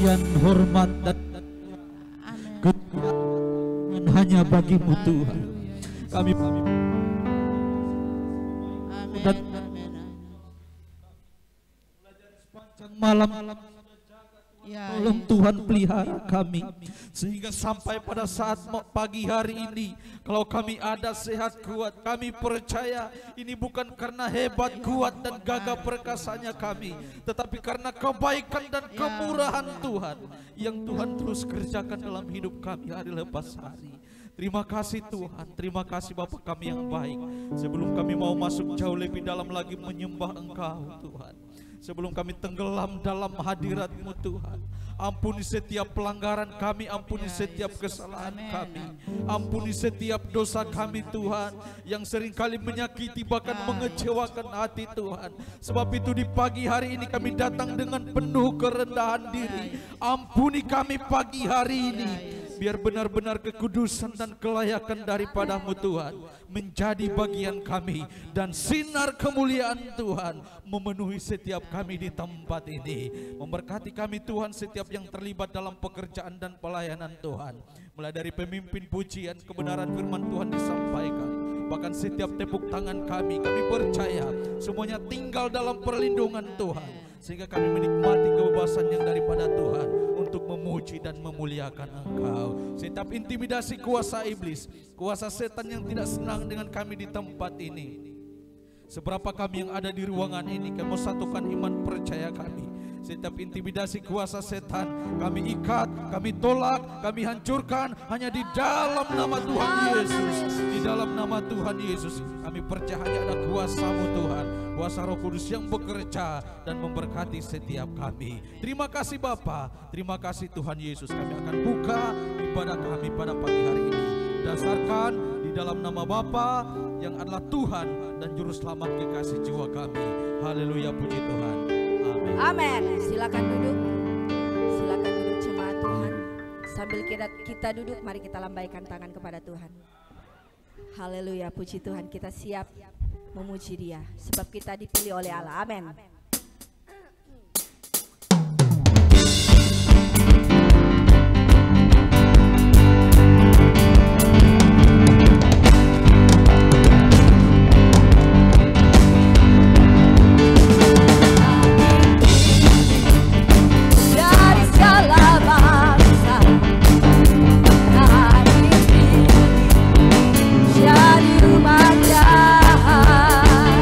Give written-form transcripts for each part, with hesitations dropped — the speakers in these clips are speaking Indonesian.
pujian, hormat dan kemuliaan hanya bagimu Tuhan. Kami dan sepanjang malam tolong Tuhan pelihara kami sehingga sampai pada saat pagi hari ini, kalau kami ada sehat kuat, kami percaya ini bukan karena hebat kuat dan gagah perkasanya kami, tetapi karena kebaikan dan kemurahan Tuhan yang Tuhan terus kerjakan dalam hidup kami hari lepas hari. Terima kasih Tuhan, terima kasih Bapa kami yang baik. Sebelum kami mau masuk jauh lebih dalam lagi menyembah Engkau Tuhan, sebelum kami tenggelam dalam hadirat-Mu Tuhan, ampuni setiap pelanggaran kami, ampuni setiap kesalahan kami, ampuni setiap dosa kami Tuhan, yang seringkali menyakiti bahkan mengecewakan hati Tuhan. Sebab itu di pagi hari ini kami datang dengan penuh kerendahan diri. Ampuni kami pagi hari ini, biar benar-benar kekudusan dan kelayakan daripada-Mu Tuhan menjadi bagian kami, dan sinar kemuliaan Tuhan memenuhi setiap kami di tempat ini. Memberkati kami Tuhan, setiap yang terlibat dalam pekerjaan dan pelayanan Tuhan, mulai dari pemimpin pujian, kebenaran firman Tuhan disampaikan, bahkan setiap tepuk tangan kami percaya semuanya tinggal dalam perlindungan Tuhan, sehingga kami menikmati kebebasan yang daripada Tuhan untuk memuji dan memuliakan Engkau. Setiap intimidasi kuasa iblis, kuasa setan yang tidak senang dengan kami di tempat ini, seberapa kami yang ada di ruangan ini, kami satukan iman percaya kami. Setiap intimidasi kuasa setan kami ikat, kami tolak, kami hancurkan hanya di dalam nama Tuhan Yesus. Di dalam nama Tuhan Yesus kami percaya hanya ada kuasa-Mu Tuhan, kuasa Roh Kudus yang bekerja dan memberkati setiap kami. Terima kasih Bapa, terima kasih Tuhan Yesus. Kami akan buka ibadah kami pada pagi hari ini, dasarkan di dalam nama Bapa yang adalah Tuhan dan Juru Selamat kekasih jiwa kami. Haleluya, puji Tuhan. Amin. Amin. Silakan duduk. Silakan duduk jemaat Tuhan. Sambil kita duduk, mari kita lambaikan tangan kepada Tuhan. Haleluya, puji Tuhan. Kita siap memuji Dia sebab kita dipilih oleh Allah. Amin. Jadi umat Tuhan.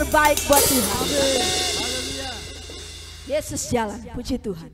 terbaik buat Tuhan. Yesus jalan, puji Tuhan.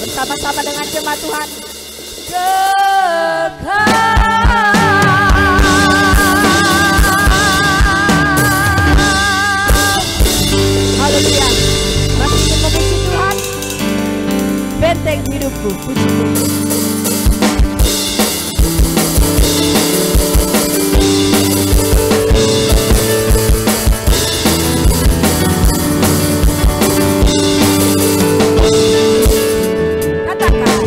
Bersama-sama dengan jemaat Tuhan. Haleluya. Masih ingin memuji Tuhan? Benteng hidupku, puji Tuhan. Katakan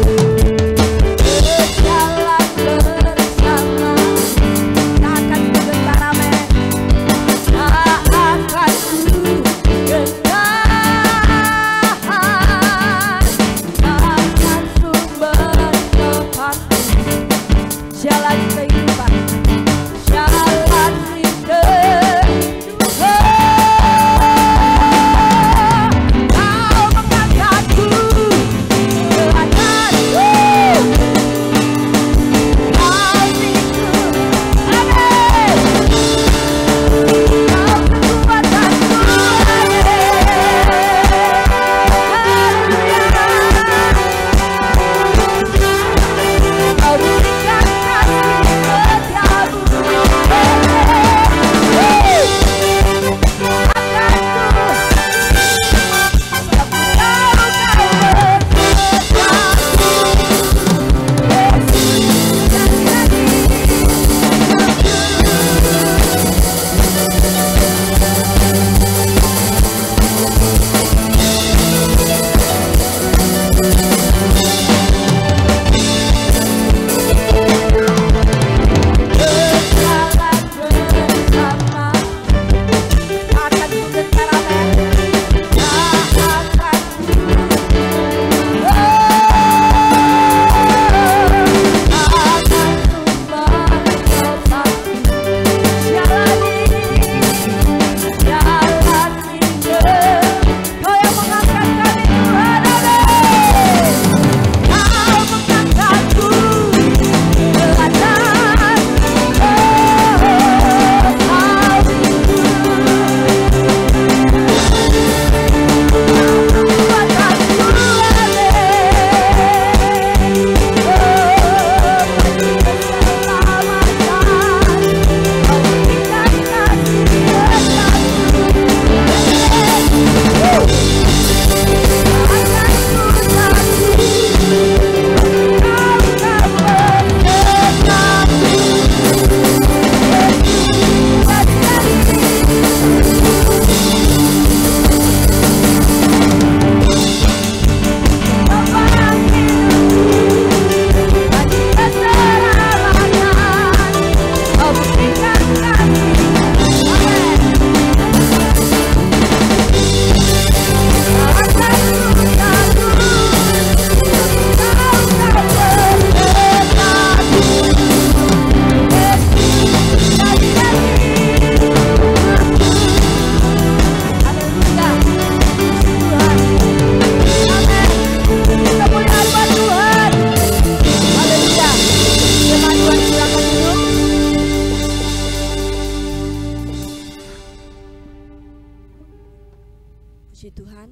Tuhan,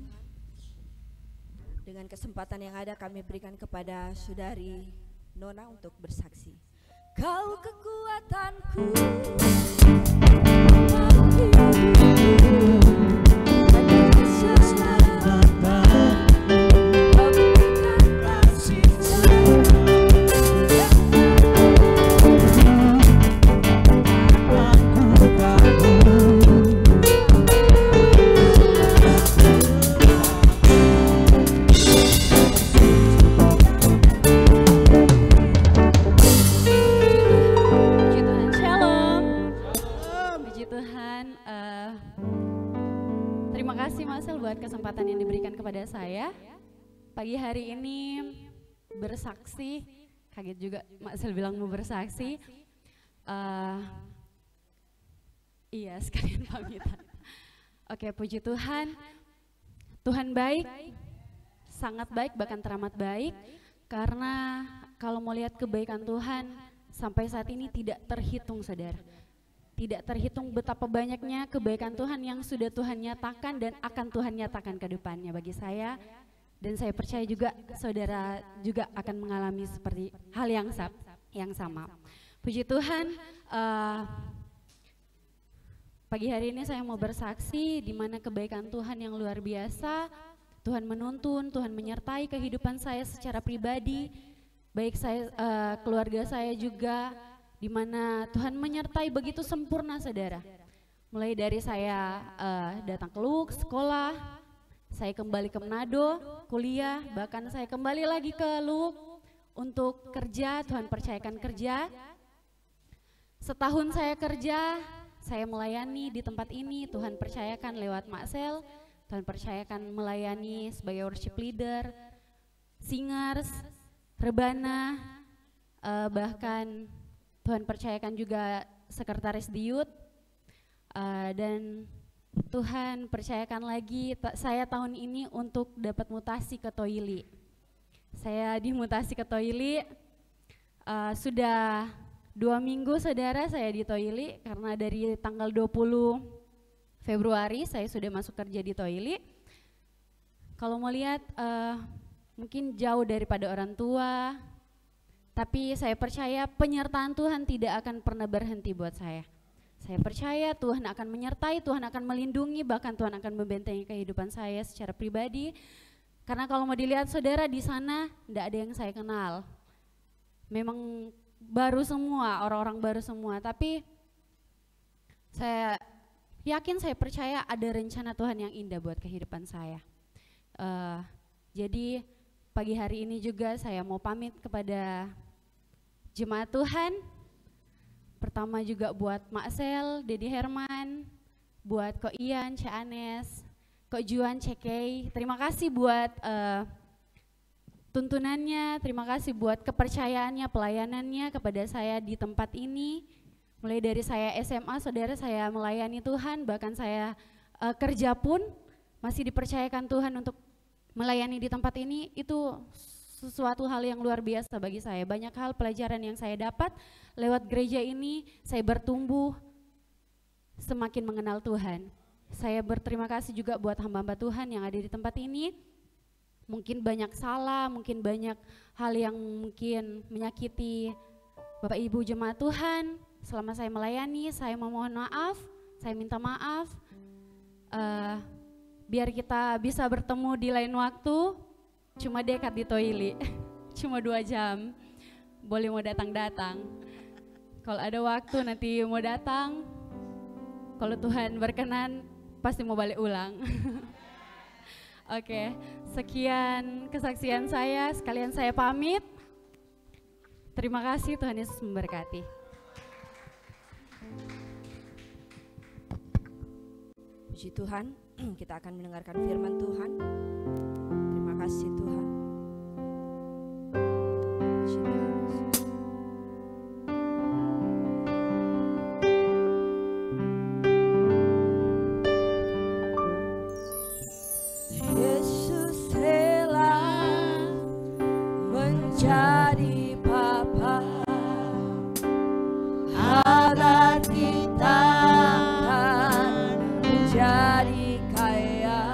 dengan kesempatan yang ada kami berikan kepada saudari Nona untuk bersaksi. Kau kekuatanku, kesempatan yang diberikan kepada saya pagi hari ini bersaksi. Kaget juga Mak Sel bilang mau bersaksi. Iya, sekalian pamitan. Oke, puji Tuhan. Tuhan baik, sangat baik, bahkan teramat baik. Karena kalau mau lihat kebaikan Tuhan sampai saat ini tidak terhitung, saudara. Tidak terhitung betapa banyaknya kebaikan Tuhan yang sudah Tuhan nyatakan dan akan Tuhan nyatakan ke depannya bagi saya. Dan saya percaya juga saudara juga akan mengalami seperti hal yang sama. Puji Tuhan, pagi hari ini saya mau bersaksi di mana kebaikan Tuhan yang luar biasa. Tuhan menuntun, Tuhan menyertai kehidupan saya secara pribadi, baik saya, keluarga saya juga, di mana Tuhan menyertai begitu sempurna, saudara. Mulai dari saya datang ke LUK, sekolah, saya kembali ke Manado, kuliah, bahkan saya kembali lagi ke LUK untuk kerja. Tuhan percayakan kerja. Setahun saya kerja, saya melayani di tempat ini. Tuhan percayakan lewat Mak Sel, Tuhan percayakan melayani sebagai worship leader, singers, rebana, bahkan Tuhan percayakan juga sekretaris di youth, dan Tuhan percayakan lagi saya tahun ini untuk dapat mutasi ke Toili. Saya dimutasi ke Toili, sudah 2 minggu saudara saya di Toili, karena dari tanggal 20 Februari saya sudah masuk kerja di Toili. Kalau mau lihat mungkin jauh daripada orang tua, tapi saya percaya penyertaan Tuhan tidak akan pernah berhenti buat saya. Saya percaya Tuhan akan menyertai, Tuhan akan melindungi, bahkan Tuhan akan membentengi kehidupan saya secara pribadi. Karena kalau mau dilihat saudara di sana, tidak ada yang saya kenal. Memang baru semua, orang-orang baru semua. Tapi saya yakin, saya percaya ada rencana Tuhan yang indah buat kehidupan saya. Jadi pagi hari ini juga saya mau pamit kepada jemaat Tuhan. Pertama juga buat Mak Sel, Dedi Herman, buat Ko Ian, Cek Anes, Ko Juan, Cekei. Terima kasih buat tuntunannya, terima kasih buat kepercayaannya, pelayanannya kepada saya di tempat ini. Mulai dari saya SMA, saudara, saya melayani Tuhan, bahkan saya kerja pun masih dipercayakan Tuhan untuk melayani di tempat ini. Itu sesuatu hal yang luar biasa bagi saya. Banyak hal pelajaran yang saya dapat lewat gereja ini. Saya bertumbuh, semakin mengenal Tuhan. Saya berterima kasih juga buat hamba-hamba Tuhan yang ada di tempat ini. Mungkin banyak salah, mungkin banyak hal yang mungkin menyakiti Bapak Ibu jemaat Tuhan. Selama saya melayani, saya memohon maaf, saya minta maaf. Biar kita bisa bertemu di lain waktu, cuma dekat di Toili, cuma 2 jam, boleh mau datang-datang. Kalau ada waktu nanti mau datang, kalau Tuhan berkenan pasti mau balik ulang. Oke, sekian kesaksian saya, sekalian saya pamit. Terima kasih, Tuhan Yesus memberkati. Puji Tuhan, kita akan mendengarkan firman Tuhan. Terima kasih Tuhan. Puji Tuhan. Yesus rela menjadi Bapa agar kita menjadi kaya.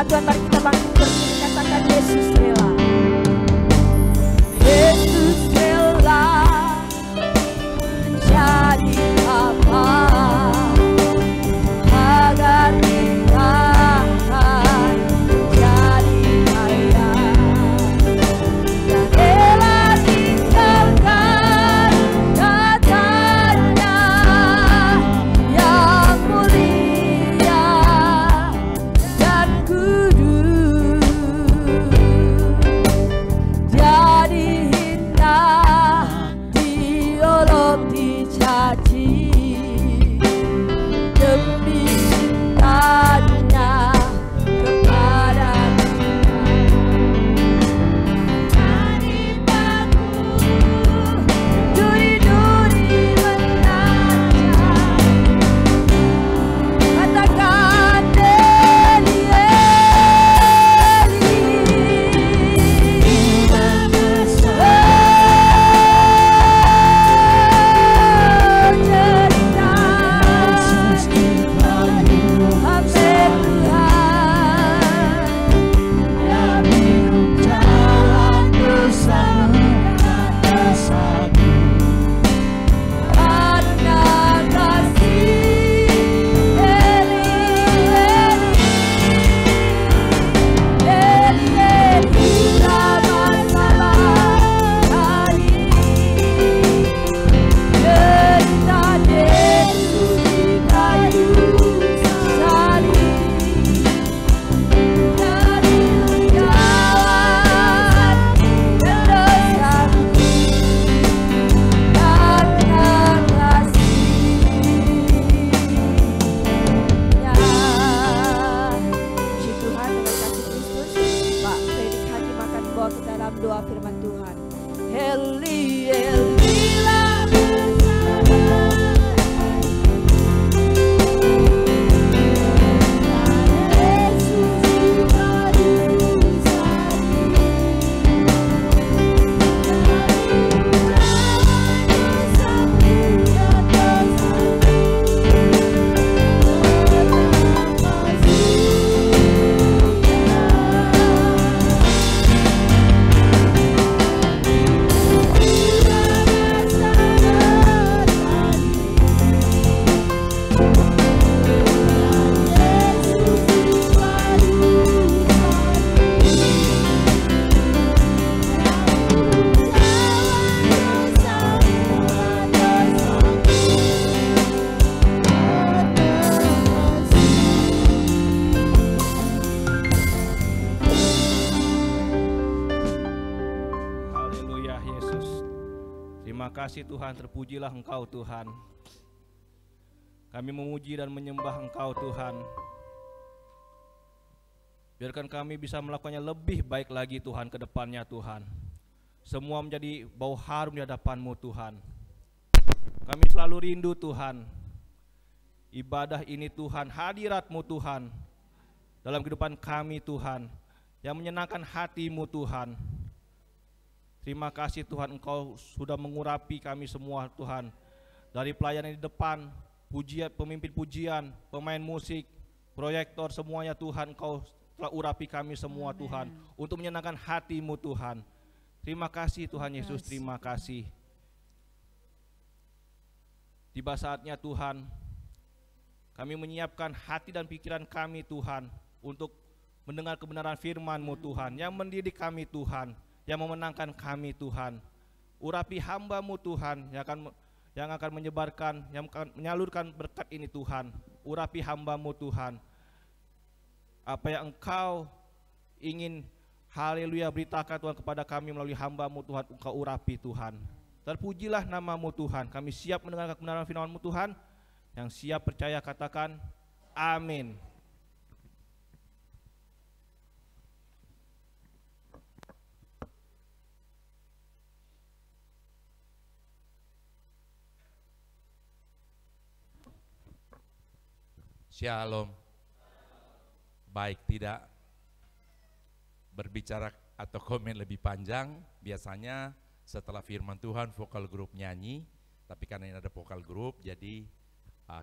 nama Tuhan, mari kita bangkit berdiri, katakan Yesus rela. Yesus rela jadi apa agar kita akan jadi kaya. Dia rela tinggalkan katanya yang mulia dan kudus, jadi indah diolok dicaci demi cintanya kepada duri-duri menanjak. Katakan Eli, Eli. Doa firman Tuhan. Eli, Eli lah kasih Tuhan, terpujilah Engkau Tuhan. Kami memuji dan menyembah Engkau Tuhan. Biarkan kami bisa melakukannya lebih baik lagi Tuhan ke depannya Tuhan. Semua menjadi bau harum di hadapan-Mu Tuhan. Kami selalu rindu Tuhan. Ibadah ini Tuhan, hadirat-Mu Tuhan dalam kehidupan kami Tuhan, yang menyenangkan hati-Mu Tuhan. Terima kasih Tuhan, Engkau sudah mengurapi kami semua Tuhan. Dari pelayanan di depan, pujian, pemimpin pujian, pemain musik, proyektor, semuanya Tuhan, Engkau telah urapi kami semua Tuhan, untuk menyenangkan hati-Mu Tuhan. Terima kasih Tuhan Yesus, terima kasih. Tiba saatnya Tuhan, kami menyiapkan hati dan pikiran kami Tuhan, untuk mendengar kebenaran firman-Mu Tuhan, yang mendidik kami Tuhan, yang memenangkan kami Tuhan. Urapi hamba-Mu Tuhan, yang akan menyebarkan, yang akan menyalurkan berkat ini Tuhan. Urapi hamba-Mu Tuhan. Apa yang Engkau ingin, haleluya, beritakan Tuhan kepada kami melalui hamba-Mu Tuhan, Engkau urapi Tuhan. Terpujilah nama-Mu Tuhan. Kami siap mendengar kebenaran firman-Mu Tuhan. Yang siap percaya katakan amin. Shalom. Baik, tidak berbicara atau komen lebih panjang. Biasanya setelah firman Tuhan vokal grup nyanyi, tapi karena ini ada vokal grup, jadi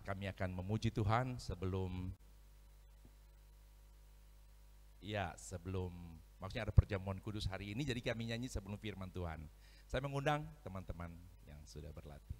kami akan memuji Tuhan sebelum Ya, sebelum, maksudnya ada perjamuan kudus hari ini, jadi kami nyanyi sebelum firman Tuhan. Saya mengundang teman-teman yang sudah berlatih.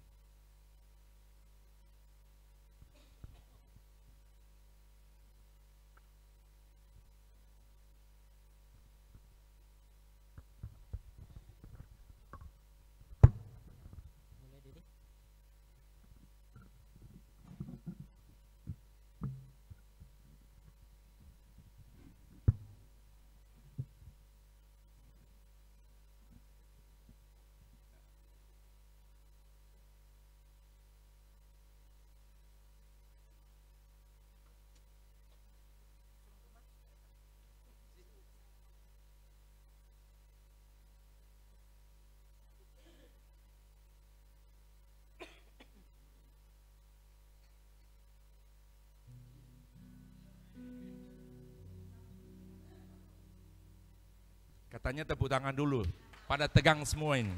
Katanya tepuk tangan dulu, pada tegang semua ini.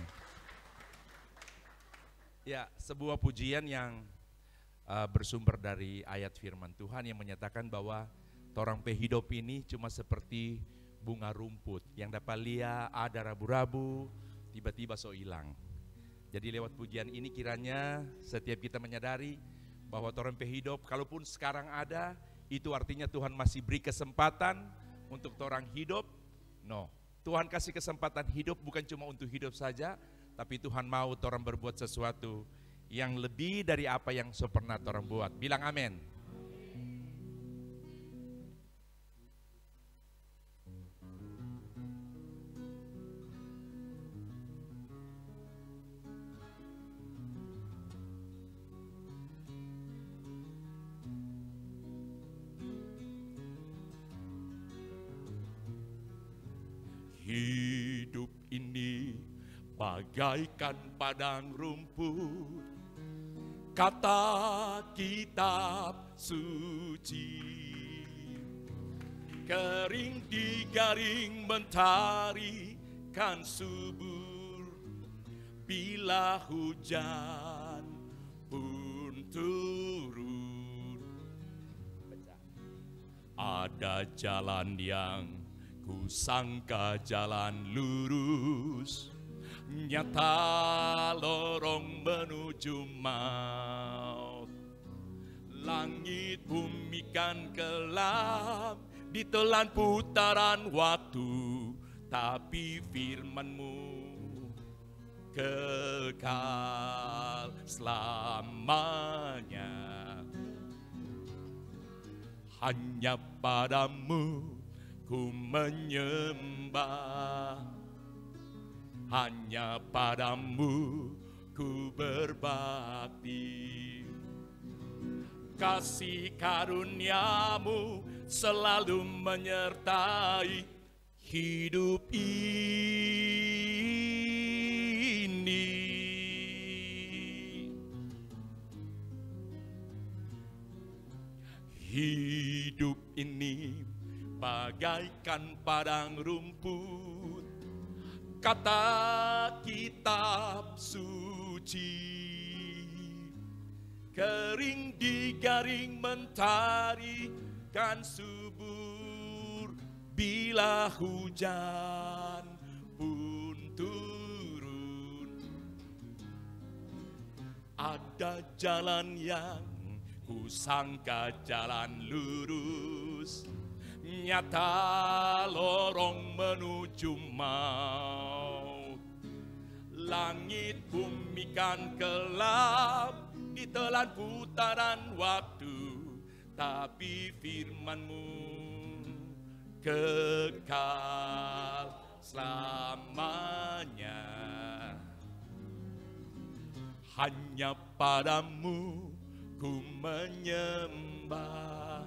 Ya, sebuah pujian yang bersumber dari ayat firman Tuhan yang menyatakan bahwa torang pe hidup ini cuma seperti bunga rumput yang dapat lihat ada rabu-rabu, tiba-tiba so hilang. Jadi lewat pujian ini kiranya setiap kita menyadari bahwa torang pe hidup, kalaupun sekarang ada, itu artinya Tuhan masih beri kesempatan untuk torang hidup. No, Tuhan kasih kesempatan hidup bukan cuma untuk hidup saja, tapi Tuhan mau torang berbuat sesuatu yang lebih dari apa yang so pernah torang buat. Bilang amin. Hidup ini bagaikan padang rumput, kata kitab suci, kering digaring mentari kan subur, bila hujan pun turun. Ada jalan yang kusangka jalan lurus, nyata lorong menuju maut. Langit bumi kan kelam, ditelan putaran waktu, tapi firman-Mu kekal selamanya. Hanya Padamu ku menyembah, hanya Padamu ku berbakti. Kasih karunia-Mu selalu menyertai hidup ini. Hidup ini bagaikan padang rumput, kata kitab suci, kering digaring mentari kan subur, bila hujan pun turun. Ada jalan yang kusangka jalan lurus, nyata lorong menuju maut. Langit bumi kan kelam, ditelan putaran waktu, tapi firman-Mu kekal selamanya. Hanya Padamu ku menyembah,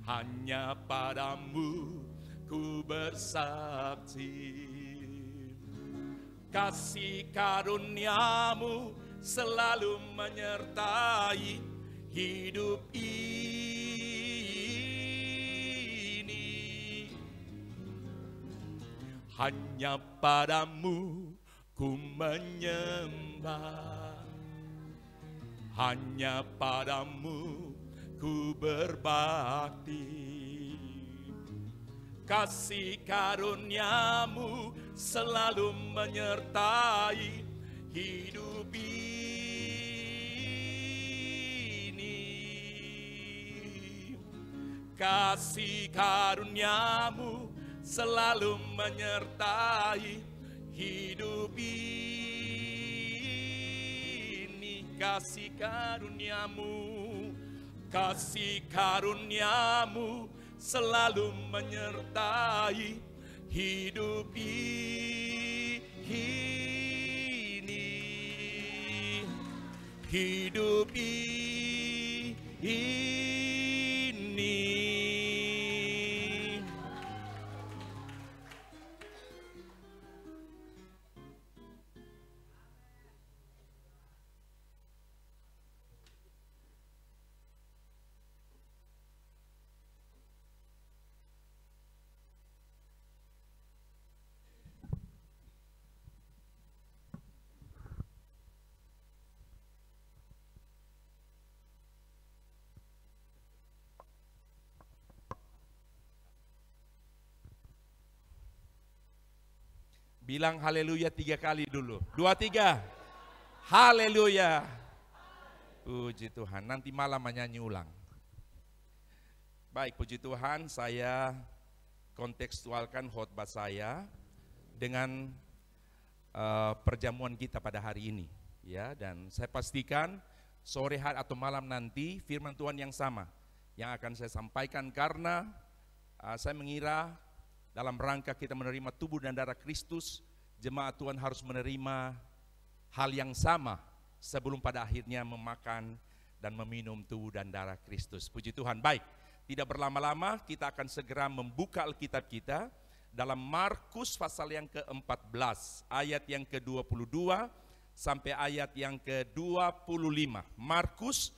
hanya Padamu ku bersaksi. Kasih karunia-Mu selalu menyertai hidup ini. Hanya Padamu ku menyembah, hanya Padamu ku berbakti. kasih karuniamu selalu menyertai hidup ini. Kasih karuniamu selalu menyertai hidup ini. Kasih karuniamu selalu menyertai hidup ini. Hidup ini. Bilang haleluya 3 kali dulu. 2, 3. Haleluya. Puji Tuhan. Nanti malam menyanyi ulang. Baik, puji Tuhan, saya kontekstualkan khotbah saya dengan perjamuan kita pada hari ini, ya. Dan saya pastikan sore hari atau malam nanti firman Tuhan yang sama yang akan saya sampaikan, karena saya mengira dalam rangka kita menerima tubuh dan darah Kristus, jemaat Tuhan harus menerima hal yang sama sebelum pada akhirnya memakan dan meminum tubuh dan darah Kristus. Puji Tuhan. Baik, tidak berlama-lama, kita akan segera membuka Alkitab kita dalam Markus pasal yang ke-14, ayat yang ke-22 sampai ayat yang ke-25. Markus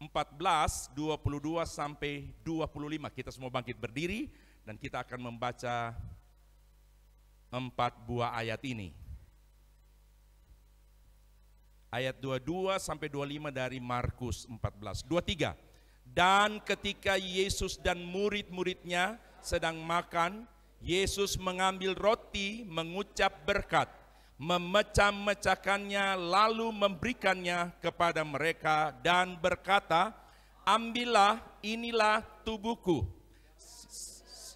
14, 22 sampai 25. Kita semua bangkit berdiri dan kita akan membaca 4 buah ayat ini. Ayat 22 sampai 25 dari Markus 14. 23. Dan ketika Yesus dan murid-muridnya sedang makan, Yesus mengambil roti, mengucap berkat, memecah-mecahkannya, lalu memberikannya kepada mereka dan berkata, ambillah, inilah tubuhku.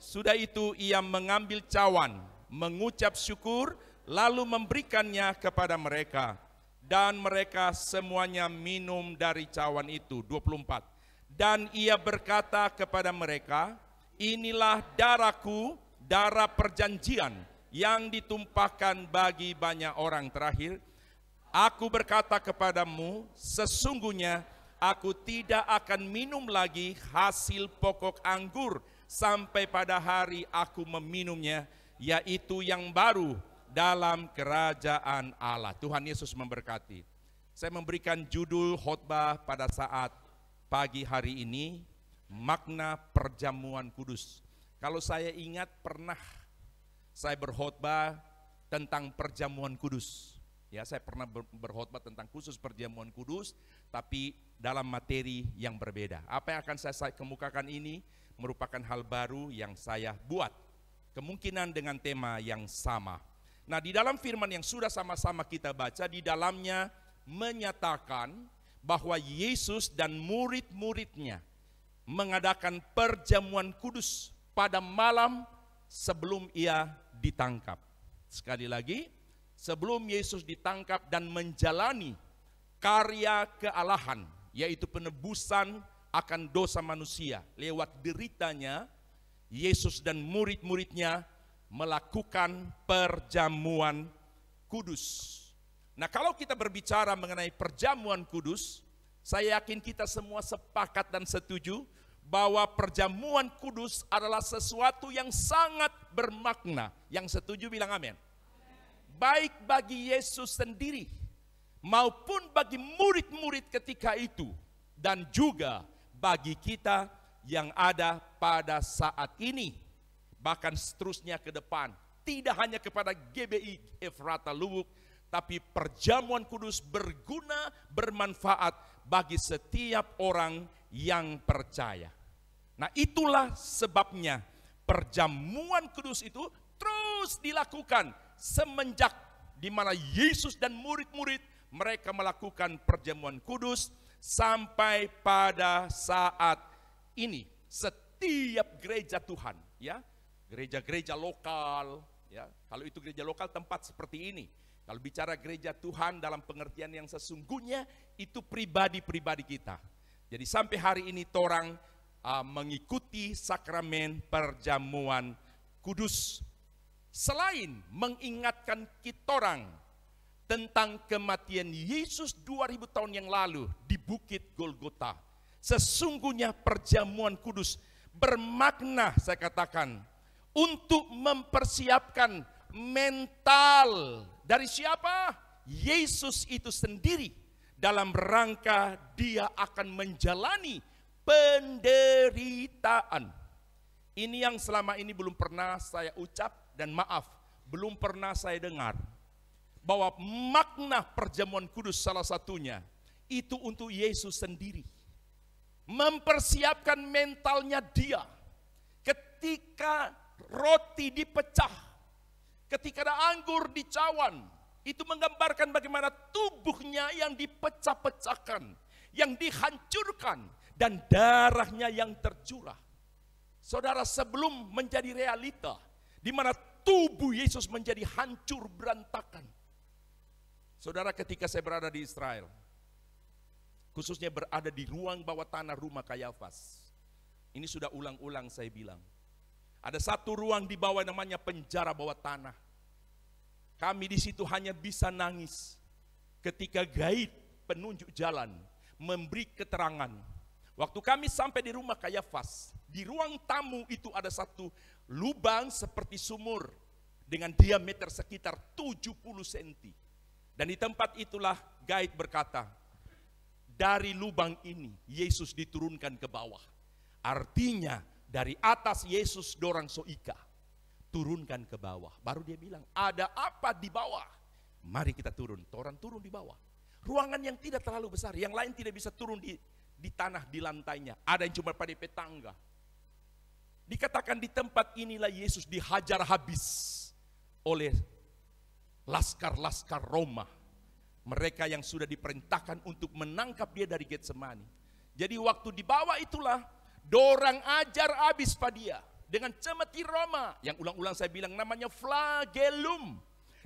Sudah itu ia mengambil cawan, mengucap syukur, lalu memberikannya kepada mereka. Dan mereka semuanya minum dari cawan itu. 24. Dan ia berkata kepada mereka, inilah darahku, darah perjanjian yang ditumpahkan bagi banyak orang. Terakhir, aku berkata kepadamu, sesungguhnya aku tidak akan minum lagi hasil pokok anggur sampai pada hari aku meminumnya, yaitu yang baru dalam kerajaan Allah. Tuhan Yesus memberkati. Saya memberikan judul khotbah pada saat pagi hari ini, makna perjamuan kudus. Kalau saya ingat, pernah saya berkhotbah tentang perjamuan kudus. Ya, saya pernah berkhotbah tentang khusus perjamuan kudus, tapi dalam materi yang berbeda. Apa yang akan saya kemukakan ini merupakan hal baru yang saya buat, kemungkinan dengan tema yang sama. Nah, di dalam firman yang sudah sama-sama kita baca, di dalamnya menyatakan bahwa Yesus dan murid-muridnya mengadakan perjamuan kudus pada malam sebelum ia ditangkap. Sekali lagi, sebelum Yesus ditangkap dan menjalani karya kealahan, yaitu penebusan akan dosa manusia lewat deritanya, Yesus dan murid-muridnya melakukan perjamuan kudus. Nah, kalau kita berbicara mengenai perjamuan kudus, saya yakin kita semua sepakat dan setuju bahwa perjamuan kudus adalah sesuatu yang sangat bermakna. Yang setuju bilang amin. Baik bagi Yesus sendiri maupun bagi murid-murid ketika itu, dan juga bagi kita yang ada pada saat ini, bahkan seterusnya ke depan. Tidak hanya kepada GBI Efrata Lubuk, tapi perjamuan kudus berguna, bermanfaat bagi setiap orang yang percaya. Nah, itulah sebabnya perjamuan kudus itu terus dilakukan semenjak di mana Yesus dan murid-murid mereka melakukan perjamuan kudus sampai pada saat ini. Setiap gereja Tuhan, ya, gereja-gereja lokal, ya, kalau itu gereja lokal tempat seperti ini. Kalau bicara gereja Tuhan dalam pengertian yang sesungguhnya itu pribadi-pribadi kita. Jadi sampai hari ini torang mengikuti sakramen perjamuan kudus. Selain mengingatkan kitorang tentang kematian Yesus 2000 tahun yang lalu di Bukit Golgota. Sesungguhnya perjamuan kudus bermakna, saya katakan, untuk mempersiapkan mental dari siapa? Yesus itu sendiri, dalam rangka dia akan menjalani penderitaan. Ini yang selama ini belum pernah saya ucap, dan maaf, belum pernah saya dengar. Bahwa makna perjamuan kudus salah satunya, itu untuk Yesus sendiri. Mempersiapkan mentalnya dia. Ketika roti dipecah, ketika ada anggur dicawan, itu menggambarkan bagaimana tubuhnya yang dipecah-pecahkan, yang dihancurkan, dan darahnya yang tercurah. Saudara, sebelum menjadi realita, di mana tubuh Yesus menjadi hancur berantakan. Saudara, ketika saya berada di Israel, khususnya berada di ruang bawah tanah rumah Kayafas, ini sudah ulang-ulang saya bilang, ada satu ruang di bawah namanya penjara bawah tanah. Kami di situ hanya bisa nangis ketika gaib penunjuk jalan memberi keterangan. Waktu kami sampai di rumah Kayafas, di ruang tamu itu ada satu lubang seperti sumur dengan diameter sekitar 70 cm. Dan di tempat itulah gaib berkata, dari lubang ini Yesus diturunkan ke bawah. Artinya dari atas Yesus dorang soika, turunkan ke bawah. Baru dia bilang, ada apa di bawah? Mari kita turun. Orang turun di bawah. Ruangan yang tidak terlalu besar, yang lain tidak bisa turun di tanah, di lantainya. Ada yang cuma pada petangga. Dikatakan di tempat inilah Yesus dihajar habis oleh laskar-laskar Roma. Mereka yang sudah diperintahkan untuk menangkap dia dari Getsemani. Jadi waktu di bawah itulah dorang ajar habis pada dia dengan cemeti Roma, yang ulang-ulang saya bilang namanya flagellum.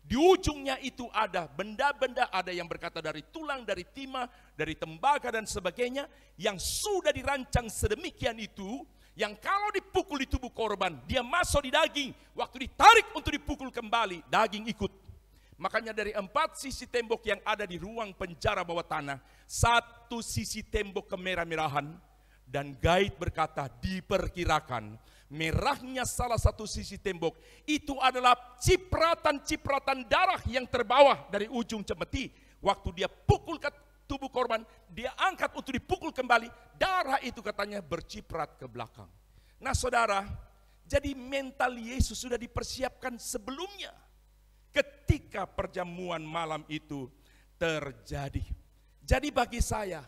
Di ujungnya itu ada benda-benda, ada yang berkata dari tulang, dari timah, dari tembaga dan sebagainya, yang sudah dirancang sedemikian itu, yang kalau dipukul di tubuh korban, dia masuk di daging, waktu ditarik untuk dipukul kembali, daging ikut. Makanya dari 4 sisi tembok yang ada di ruang penjara bawah tanah, satu sisi tembok kemerah-merahan, dan gaib berkata diperkirakan merahnya salah satu sisi tembok itu adalah cipratan-cipratan darah yang terbawa dari ujung cemeti. Waktu dia pukul ke tubuh korban, dia angkat untuk dipukul kembali, darah itu katanya berciprat ke belakang. Nah saudara, jadi mental Yesus sudah dipersiapkan sebelumnya ketika perjamuan malam itu terjadi. Jadi bagi saya,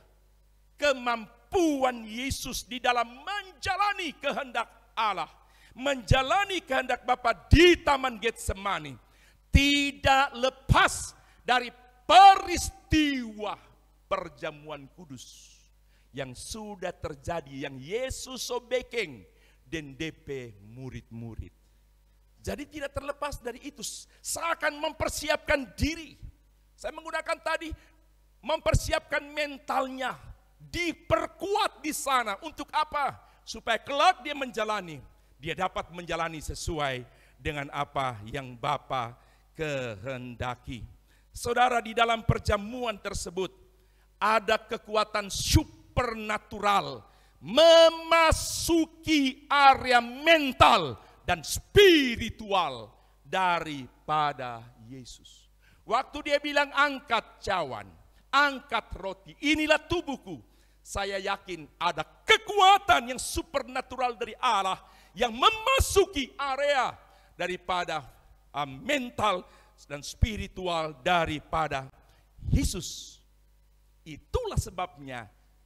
kemampuan Yesus di dalam menjalani kehendak Allah, menjalani kehendak Bapa di Taman Getsemani, tidak lepas dari peristiwa perjamuan kudus yang sudah terjadi, yang Yesus sobekeng dan DP murid-murid. Jadi tidak terlepas dari itu, seakan mempersiapkan diri. Saya menggunakan tadi, mempersiapkan mentalnya, diperkuat di sana. Untuk apa? Supaya kelak dia menjalani, dia dapat menjalani sesuai dengan apa yang Bapa kehendaki. Saudara, di dalam perjamuan tersebut ada kekuatan supernatural memasuki area mental dan spiritual daripada Yesus. Waktu dia bilang angkat cawan, angkat roti, inilah tubuhku. Saya yakin ada kekuatan yang supernatural dari Allah yang memasuki area daripada mental dan spiritual daripada Yesus. Itulah sebabnya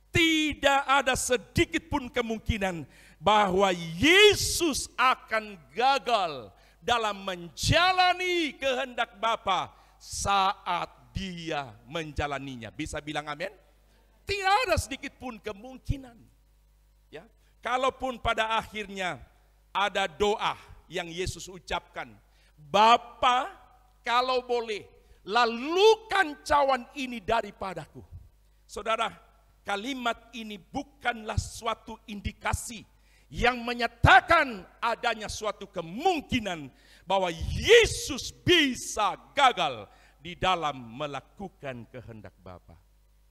tidak ada sedikit pun kemungkinan bahwa Yesus akan gagal dalam menjalani kehendak Bapa saat dia menjalaninya. Bisa bilang amin? Tidak ada sedikit pun kemungkinan. Ya, kalaupun pada akhirnya ada doa yang Yesus ucapkan, Bapa, kalau boleh, lalukan cawan ini daripadaku. Saudara, kalimat ini bukanlah suatu indikasi yang menyatakan adanya suatu kemungkinan bahwa Yesus bisa gagal di dalam melakukan kehendak Bapa.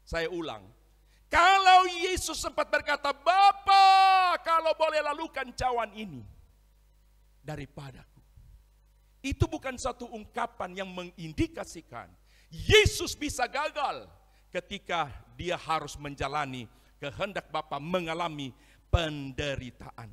Saya ulang, kalau Yesus sempat berkata, Bapa, kalau boleh lalukan cawan ini daripadaku, itu bukan satu ungkapan yang mengindikasikan Yesus bisa gagal ketika dia harus menjalani kehendak Bapa, mengalami penderitaan.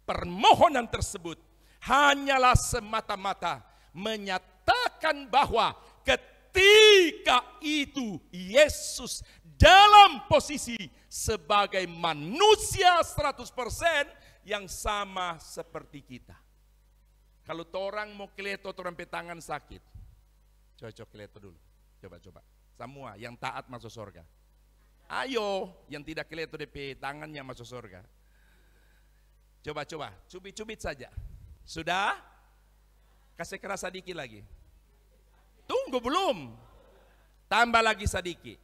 Permohonan tersebut hanyalah semata-mata menyatakan bahwa ketika itu Yesus dalam posisi sebagai manusia 100% yang sama seperti kita. Kalau orang mau keleto, orang petangan sakit. Coba keleto dulu. Coba. Semua yang taat masuk surga. Ayo, yang tidak keleto DP tangannya masuk surga. Coba, cubit saja. Sudah? Kasih keras sedikit lagi. Tunggu belum. Tambah lagi sedikit.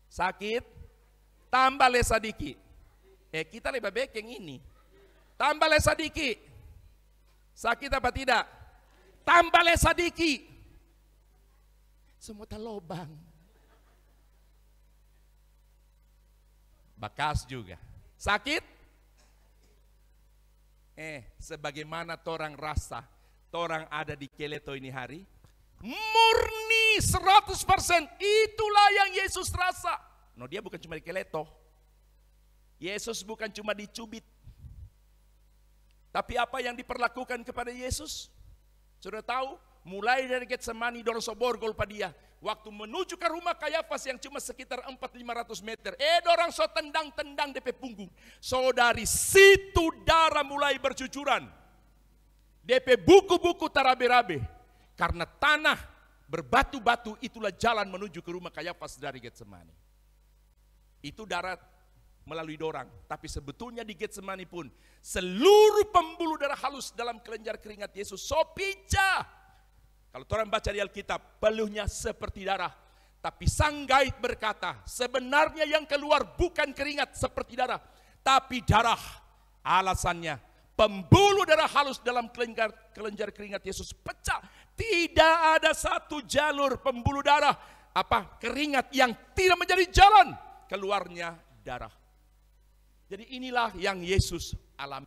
Sakit? Tambah lagi sedikit. Kita lebih baik yang ini. Tambah lagi sedikit. Sakit apa tidak? Tambah lagi sedikit. Semua terlobang. Bakas juga. Sakit? Sebagaimana torang rasa, torang ada di Keleto ini hari, murni 100%, itulah yang Yesus rasa. No, dia bukan cuma di Keleto. Yesus bukan cuma dicubit. Tapi apa yang diperlakukan kepada Yesus? Sudah tahu? Mulai dari Getsemani, dorso borgol pada dia. Waktu menuju ke rumah Kayafas yang cuma sekitar 400-500 meter. Dorang so tendang-tendang DP punggung. So dari situ darah mulai bercucuran. DP buku-buku tarabe-rabe. Karena tanah berbatu-batu itulah jalan menuju ke rumah Kayafas dari Getsemani. Itu darat melalui dorang. Tapi sebetulnya di Getsemani pun seluruh pembuluh darah halus dalam kelenjar keringat Yesus so pecah. Kalau orang baca di Alkitab, peluhnya seperti darah. Tapi sang gaib berkata, sebenarnya yang keluar bukan keringat seperti darah, tapi darah. Alasannya, pembuluh darah halus dalam kelenjar keringat Yesus pecah. Tidak ada satu jalur pembuluh darah, keringat yang tidak menjadi jalan keluarnya darah. Jadi inilah yang Yesus alami.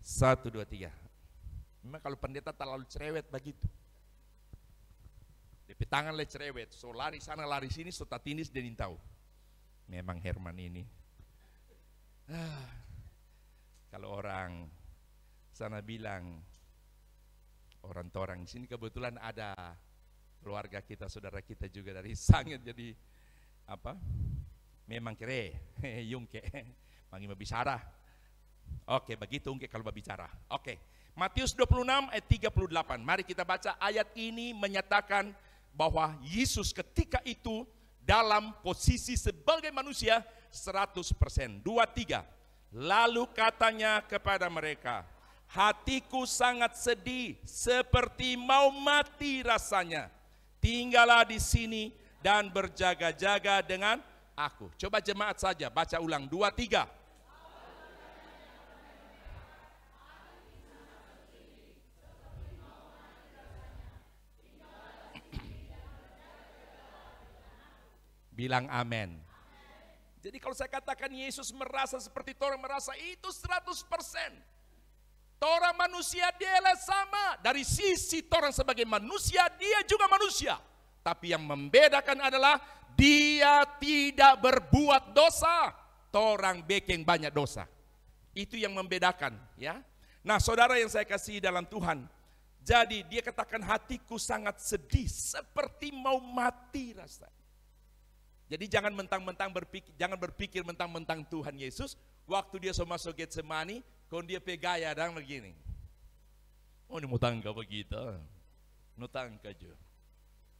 Satu, dua, tiga. Memang kalau pendeta terlalu cerewet begitu. DP tangan le cerewet, so lari sana lari sini, so tatinis dan tahu. Memang Herman ini. Kalau orang sana bilang, orang sini kebetulan ada keluarga kita, saudara kita juga dari Sangit, jadi memang kere, yungke, mangi mabisara. Oke, begitu ungke kalau berbicara. Oke, Matius 26 ayat 38. Mari kita baca ayat ini menyatakan bahwa Yesus ketika itu dalam posisi sebagai manusia 100%. 2, 3. Lalu katanya kepada mereka, hatiku sangat sedih seperti mau mati rasanya. Tinggallah di sini dan berjaga-jaga dengan aku. Coba jemaat saja baca ulang 2, 3. Bilang amin. Jadi kalau saya katakan Yesus merasa seperti orang merasa, itu 100%. Orang manusia dia sama. Dari sisi orang sebagai manusia, dia juga manusia. Tapi yang membedakan adalah dia tidak berbuat dosa. Orang bikin banyak dosa. Itu yang membedakan, ya. Nah, saudara yang saya kasih dalam Tuhan, jadi dia katakan hatiku sangat sedih, seperti mau mati rasanya. Jadi jangan berpikir mentang-mentang Tuhan Yesus, waktu dia masuk Getsemani, kalau dia pegaya dan begini. Oh, ini mau tangga begitu. Mau tangga aja.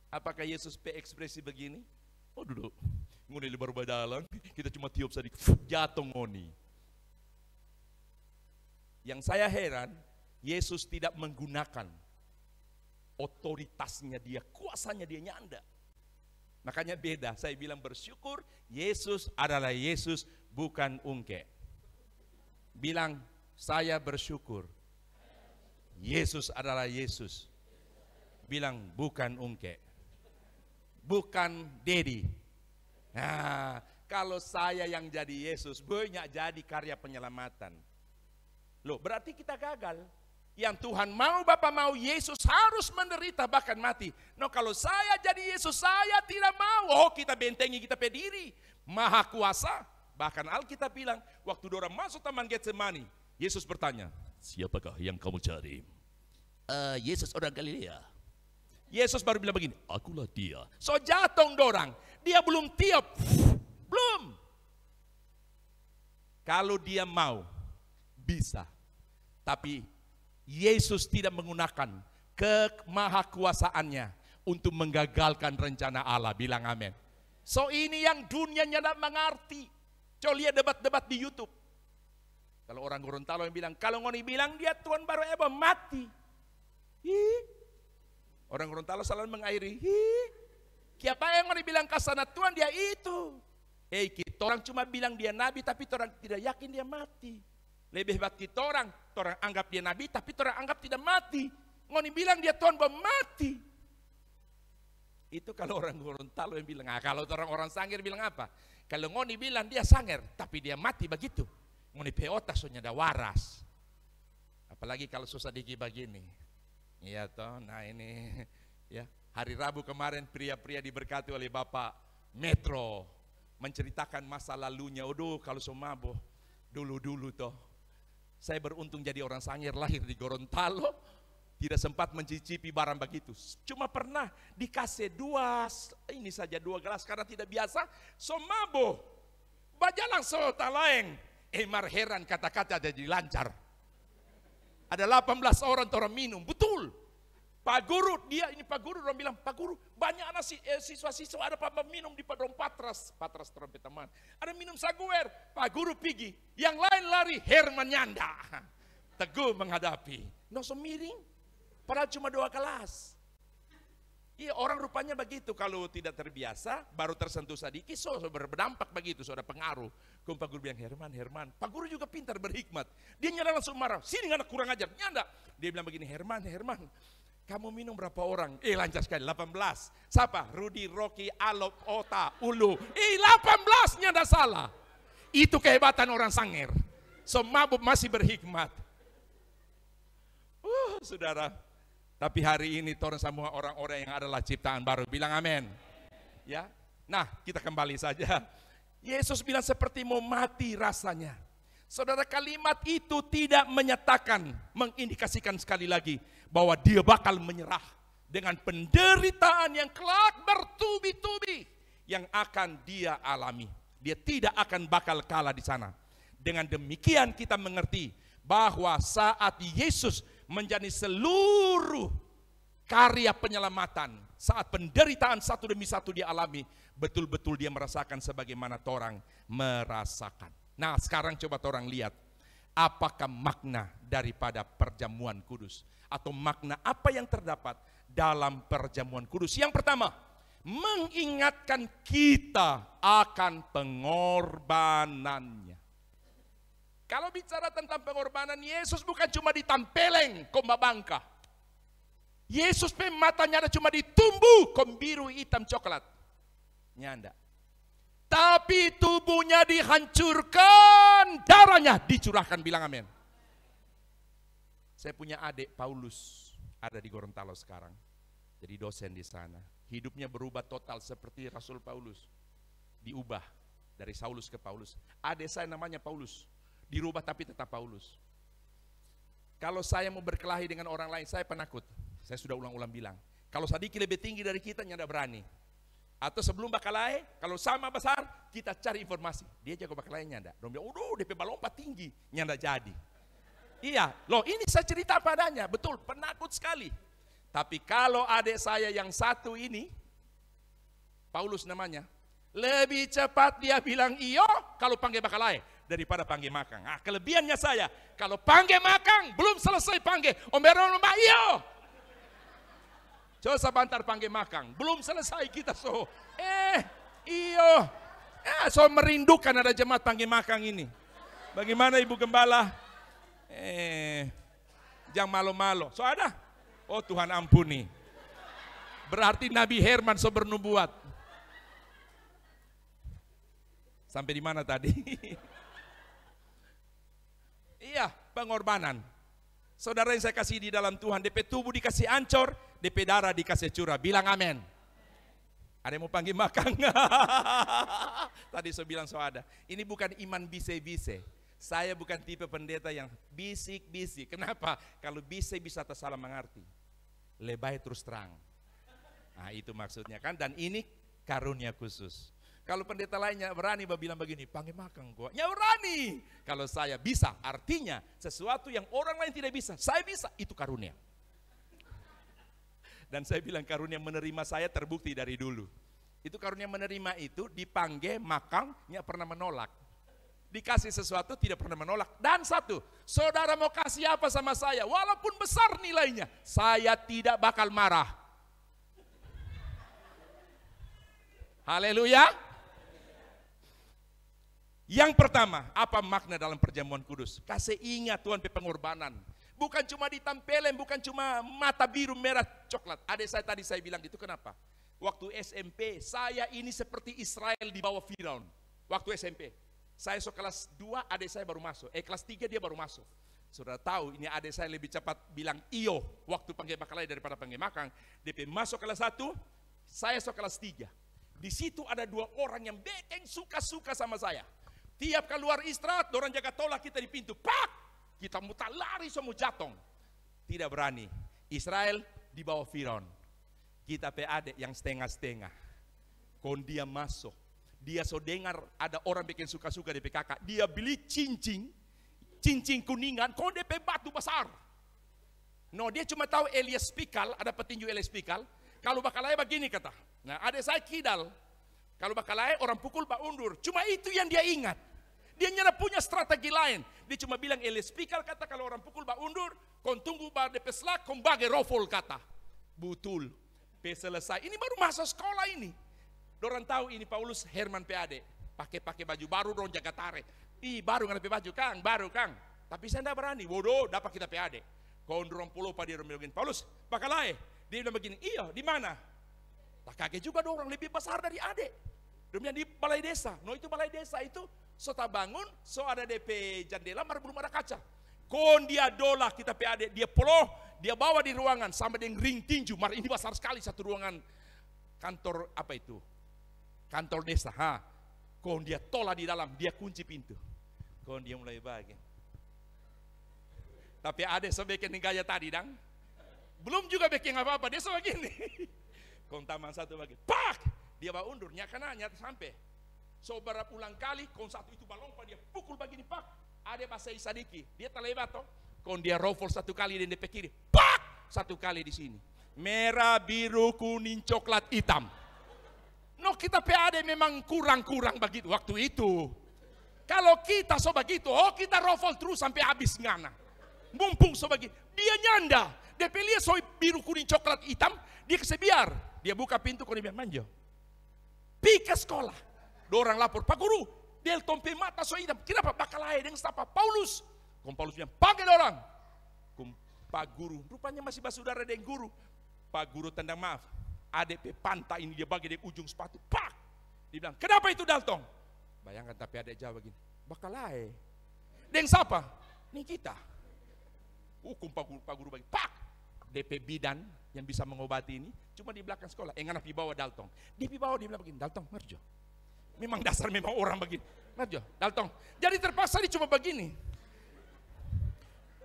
Apakah Yesus ekspresi begini? Oh, duduk. Ngoni lebar badalang, kita cuma tiup sedikit, jatuh ngoni. Yang saya heran, Yesus tidak menggunakan otoritasnya dia, kuasanya dia nyanda. Makanya beda, saya bilang bersyukur, Yesus adalah Yesus, bukan ungke. Bilang, saya bersyukur, Yesus adalah Yesus. Bilang, bukan ungke. Bukan Dedi. Nah, kalau saya yang jadi Yesus, banyak jadi karya penyelamatan. Loh, berarti kita gagal. Yang Tuhan mau, Bapa mau, Yesus harus menderita bahkan mati. No, kalau saya jadi Yesus, saya tidak mau. Oh, kita bentengi kita pediri. Maha kuasa. Bahkan Alkitab bilang, waktu orang masuk taman Getsemani, Yesus bertanya, siapakah yang kamu cari? Yesus orang Galilea. Yesus baru bilang begini, akulah dia. So jatuh dorang, dia belum tiup. Belum. Kalau dia mau, bisa. Tapi Yesus tidak menggunakan kemahakuasaannya untuk menggagalkan rencana Allah. Bilang amin. So ini yang dunia tidak mengerti. Coba lihat debat-debat di YouTube. Kalau orang Gorontalo yang bilang, kalau ngoni bilang dia Tuhan baru mati. Orang Gorontalo selalu mengairi. Siapa yang ngoni bilang kasana Tuhan dia itu. Kita orang cuma bilang dia nabi, tapi orang tidak yakin dia mati. Lebih baik kita orang anggap dia nabi, tapi orang anggap tidak mati. Ngoni bilang dia Tuhan belum mati. Itu kalau orang Gorontalo yang bilang. Kalau orang Sangir bilang apa? Kalau ngoni bilang dia Sangir, tapi dia mati begitu. Ngoni peotas soalnya ada waras. Apalagi kalau susah dikit begini. Iya toh, nah ini ya hari Rabu kemarin pria-pria diberkati oleh Bapak Metro menceritakan masa lalunya. Aduh, kalau semabo dulu toh. Saya beruntung jadi orang Sangir, lahir di Gorontalo, tidak sempat mencicipi barang begitu. Cuma pernah dikasih dua gelas karena tidak biasa. Somabo, bajalang talaeng. Mar heran kata-kata jadi lancar. Ada 18 orang minum, betul. Pak Guru, Pak Guru orang bilang, Pak Guru banyak anak siswa-siswa ada minum di Padron Patras trompet teman. Ada minum saguer, Pak Guru pergi, yang lain lari, Herman nyanda. Teguh menghadapi, noso miring, padahal cuma 2 kelas. Iya, orang rupanya begitu, kalau tidak terbiasa, baru tersentuh sedikit, berdampak begitu, ada pengaruh. Kemudian Pak Guru bilang, Herman, Pak Guru juga pintar, berhikmat. Dia nyala langsung marah, sini anak kurang ajar, nyanda. Dia bilang begini, Herman, kamu minum berapa orang? Lancar sekali, 18. Siapa? Rudi, Rocky, Alop, Ota, Ulu. 18 nyanda salah. Itu kehebatan orang Sangir. So mabuk masih berhikmat. Saudara. Tapi hari ini orang semua orang-orang yang adalah ciptaan baru. Bilang amin. Ya. Nah, kita kembali saja. Yesus bilang seperti mau mati rasanya. Saudara, kalimat itu tidak menyatakan, mengindikasikan sekali lagi bahwa dia bakal menyerah dengan penderitaan yang kelak bertubi-tubi yang akan dia alami. Dia tidak akan bakal kalah di sana. Dengan demikian kita mengerti bahwa saat Yesus menjadi seluruh karya penyelamatan, saat penderitaan satu demi satu dia alami, betul-betul dia merasakan sebagaimana orang merasakan. Nah, sekarang coba orang lihat apakah makna daripada perjamuan kudus, atau makna apa yang terdapat dalam perjamuan kudus. Yang pertama, mengingatkan kita akan pengorbanannya. Kalau bicara tentang pengorbanan, Yesus bukan cuma ditampeleng komba bangka. Yesus matanya ada cuma ditumbuh kom biru hitam coklat. Nyanda. tapi tubuhnya dihancurkan, darahnya dicurahkan. Bilang amin. Saya punya adik Paulus, ada di Gorontalo sekarang, jadi dosen di sana. Hidupnya berubah total seperti Rasul Paulus, diubah dari Saulus ke Paulus. Adik saya namanya Paulus, dirubah tapi tetap Paulus. Kalau saya mau berkelahi dengan orang lain, saya penakut. Saya sudah ulang-ulang bilang, kalau sedikit lebih tinggi dari kita, nyanda berani. Atau sebelum bakalae, kalau sama besar, kita cari informasi. Dia jago bakalae nyanda. Dia bilang, DP balompat tinggi, nyanda jadi. Iya, loh ini saya cerita padanya, betul, penakut sekali. Tapi kalau adik saya yang satu ini, Paulus namanya, lebih cepat dia bilang iyo kalau panggil bakalae daripada panggil makang. Ah, kelebihannya saya, kalau panggil makang, belum selesai panggil, Om Beron, iyo. Coba sebentar panggil makang, belum selesai kita so, iyo. So merindukan ada jemaat panggil makang ini. Bagaimana Ibu Gembala? Jangan malu-malu. So ada? Oh Tuhan ampuni. Berarti Nabi Herman so bernubuat. Sampai di mana tadi? Iya, pengorbanan. Saudara yang saya kasih di dalam Tuhan, DP tubuh dikasih ancor, DP darah dikasih curah. Bilang amin. Ada yang mau panggil makang? Tadi saya bilang so ada. Ini bukan iman bise-bise. Saya bukan tipe pendeta yang bisik-bisik. Kenapa? Kalau bisik bisa tersalah mengerti. Lebay terus terang. Nah itu maksudnya kan. Dan ini karunia khusus. Kalau pendeta lainnya berani bilang begini, panggil makang gua. Ya berani. Kalau saya bisa, artinya sesuatu yang orang lain tidak bisa, saya bisa, itu karunia. Dan saya bilang karunia menerima saya terbukti dari dulu. Itu karunia menerima itu dipanggil makang, nggak pernah menolak. Dikasih sesuatu tidak pernah menolak. Dan satu, saudara mau kasih apa sama saya, walaupun besar nilainya, saya tidak bakal marah. Haleluya. Yang pertama, apa makna dalam perjamuan kudus? Kasih ingat Tuhan pengorbanan. Bukan cuma ditampelin, bukan cuma mata biru merah coklat. Adik saya tadi saya bilang gitu, kenapa? Waktu SMP, saya ini seperti Israel di bawah Firaun. Waktu SMP, saya kelas 2, adik saya baru masuk. Kelas 3 dia baru masuk. Saudara tahu, ini adik saya lebih cepat bilang iyo waktu panggil bakalae daripada panggil makang. DP masuk kelas 1, saya kelas 3. Di situ ada 2 orang yang bikin suka-suka sama saya. Tiap keluar istirahat, orang jaga tolak kita di pintu. Pak! Kita mutar lari semua jatong. Tidak berani. Israel di bawah Firaun. Kita adik yang setengah-setengah. Kon dia masuk. Dia so dengar ada orang bikin suka-suka di PKK. Dia beli cincin kuningan, kon DP batu besar. No, dia cuma tahu Elias Pikal, ada petinju Elias Pikal. Kalau bakalae begini kata. Nah, adik saya kidal. Kalau bakalae orang pukul Pak undur. Cuma itu yang dia ingat. Dia nyerap punya strategi lain. Dia cuma bilang Elias Pikal kata kalau orang pukul Pak undur, kon tunggu bar DP selak, kon bagi rofol kata. Betul. Selesai. Ini baru masa sekolah ini. Dorang tahu ini Paulus Herman PAD. Pakai baju baru, dorang jaga tarik. Baru nggak baju, Kang, baru Kang. Tapi saya tidak berani. Bodoh, dapat kita PAD. Kau dorang pulau pada dia bilang, Paulus, bakalae. Dia bilang begini, iya, di mana? Tak kaget juga dorang lebih besar dari adik. Dia bilang di balai desa. No itu balai desa itu, so tak bangun, so ada DP jendela, mar belum ada kaca. Kon dia dola kita PAD, dia poloh, dia bawa di ruangan sama dengan ring tinju. Mar ini besar sekali satu ruangan kantor apa itu? Kantor desa. Kon dia tolak di dalam, dia kunci pintu. Kon dia mulai bagi. Tapi ada sebagian gaya tadi dang. Belum juga bikin apa-apa, dia sebegini. Kon taman satu bagi, pak! Dia bawa undur, nyakana sampai. So berulang kali, kon satu itu balong, dia pukul begini, pak. Ada bahasa Isadiki, dia terlebat toh. Kon dia rofol satu kali di DP kiri, pak! Satu kali di sini. Merah, biru, kuning, coklat, hitam. No kita PAD memang kurang-kurang begitu waktu itu. Kalau kita so begitu, kita rofol terus sampai habis ngana. Mumpung so begitu, dia nyanda. DP lihat so biru, kuning, coklat, hitam, dia kesebiar. Dia buka pintu, kon dia manjo. Pi ke sekolah. Dorang lapor, Pak Guru, dia tompe mata so hitam. Kenapa bakalae dengan siapa? Paulus. Kom Paulus bilang, panggil orang. Kom Pak Guru, rupanya masih bersaudara dengan guru. Pak Guru tendang maaf. ADP pantai ini dia bagi dari ujung sepatu. Pak! Dibilang, kenapa itu Dalton? Bayangkan tapi ada jawab begini, Bakalae. Deng siapa? Nih kita. Hukum Pak Guru bagi, pak! DP bidan yang bisa mengobati ini, cuma di belakang sekolah. Enggak bawa Dalton. Dia bawa, dia bilang begini, Dalton, Marjo. Memang dasar memang orang begini. Marjo, Dalton. Jadi terpaksa dia cuma begini.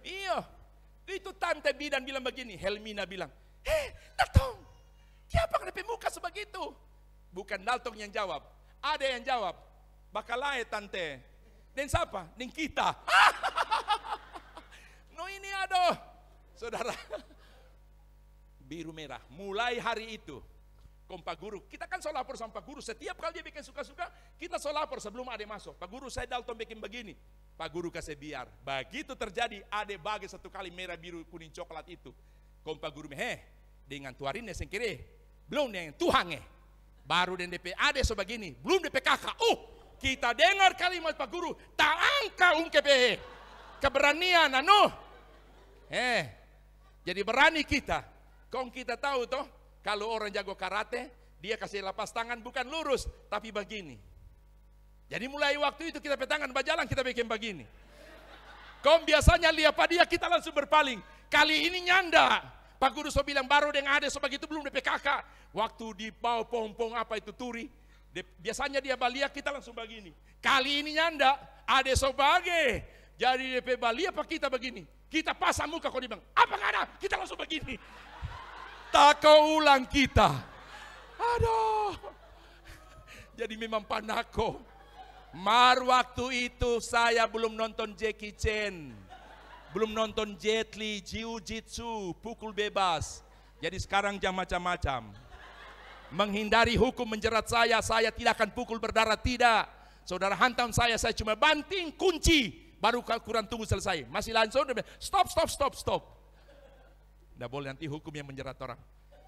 Iya. Itu tante bidan bilang begini, Helmina bilang, Dalton, siapa kenapa muka sebegitu? Bukan Dalton yang jawab, ada yang jawab, Bakalae tante. Dan siapa? Dan kita. No ini aduh. Saudara, biru merah. Mulai hari itu, Pak Guru, kita kan so lapor sama Pak Guru. Setiap kali dia bikin suka-suka, kita so lapor sebelum ade masuk. Pak Guru, saya Dalton bikin begini. Pak Guru kasih biar. Begitu terjadi, ade bagi satu kali merah, biru, kuning, coklat itu. Pak Guru, dengan tuarin yang kiri, belum dengan Tuhan baru dan DP ade so begini, belum DP kakak. Kita dengar kalimat Pak Guru, tak angka ungkepe keberanian anu. Jadi berani kita. Kong kita tahu toh, kalau orang jago karate, dia kasih lepas tangan bukan lurus, tapi begini. Jadi mulai waktu itu kita petangan berjalan, kita bikin begini. Kong biasanya lihat pada dia, kita langsung berpaling. Kali ini nyanda. Pak Guru so bilang baru dengan ada so begitu belum DP kakak. Waktu di bawah pohon-pohon apa itu turi, biasanya dia balik kita langsung begini. Kali ini nyanda, ada so bagi. Jadi DP balik apa kita begini. Kita pasang muka kau dibilang, apa nggak ada? Kita langsung begini. Tak kau ulang kita. Aduh. Jadi memang panako. Waktu itu saya belum nonton Jackie Chan. Belum nonton Jet Li, Jiu-Jitsu, pukul bebas. Jadi sekarang jam macam-macam. Menghindari hukum menjerat saya tidak akan pukul berdarah, tidak. Saudara hantam saya cuma banting, kunci. Baru kurang tunggu selesai. Masih langsung, stop. Tidak boleh nanti hukum yang menjerat orang.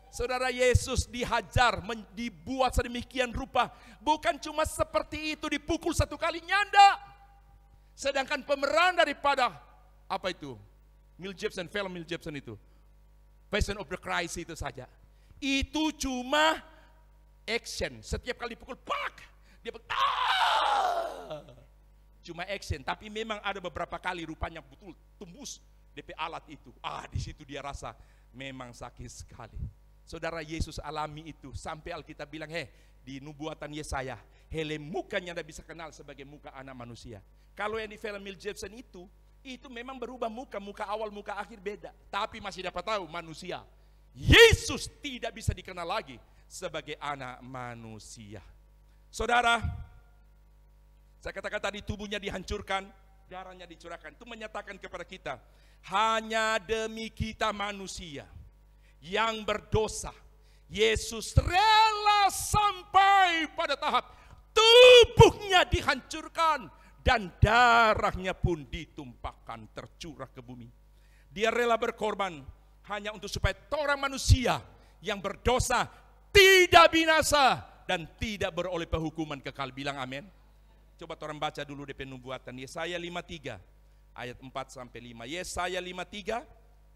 Saudara, Yesus dihajar, dibuat sedemikian rupa. Bukan cuma seperti itu, dipukul satu kali, nyanda. Sedangkan pemeran daripada apa itu? Mel Gibson, film Mel Gibson itu. Passion of the Christ itu saja. Itu cuma action. Setiap kali pukul, pak! Dia cuma action. Tapi memang ada beberapa kali rupanya betul tembus DP alat itu. Di situ dia rasa memang sakit sekali. Saudara, Yesus alami itu. Sampai Alkitab bilang, di nubuatan Yesaya, mukanya tidak bisa kenal sebagai muka anak manusia. Kalau yang di film Mel Gibson itu memang berubah muka awal, muka akhir beda. Tapi masih dapat tahu manusia. Yesus tidak bisa dikenal lagi sebagai anak manusia. Saudara, saya katakan tadi tubuhnya dihancurkan, darahnya dicurahkan. Itu menyatakan kepada kita, hanya demi kita manusia yang berdosa, Yesus rela sampai pada tahap tubuhnya dihancurkan dan darahnya pun ditumpahkan, tercurah ke bumi. Dia rela berkorban hanya untuk supaya orang manusia yang berdosa tidak binasa dan tidak beroleh penghukuman kekal. Bilang amin. Coba orang baca dulu DP nubuatan Yesaya 53 ayat 4 sampai 5. Yesaya 53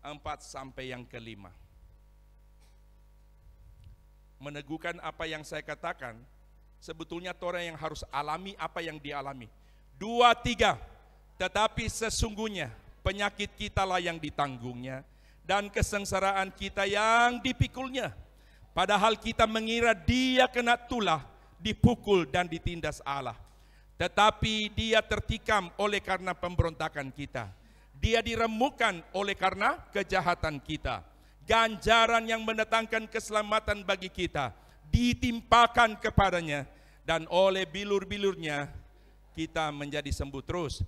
4 sampai yang ke-5. Meneguhkan apa yang saya katakan, sebetulnya orang yang harus alami apa yang dialami. 2, 3. Tetapi sesungguhnya penyakit kitalah yang ditanggungnya dan kesengsaraan kita yang dipikulnya. Padahal kita mengira dia kena tulah, dipukul dan ditindas Allah. Tetapi dia tertikam oleh karena pemberontakan kita. Dia diremukkan oleh karena kejahatan kita. Ganjaran yang mendatangkan keselamatan bagi kita ditimpakan kepadanya, dan oleh bilur-bilurnya kita menjadi sembuh terus.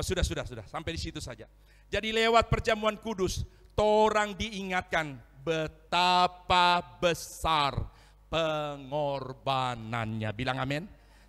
Sudah, sampai di situ saja. Jadi lewat perjamuan kudus, orang diingatkan betapa besar pengorbanannya. Bilang amin.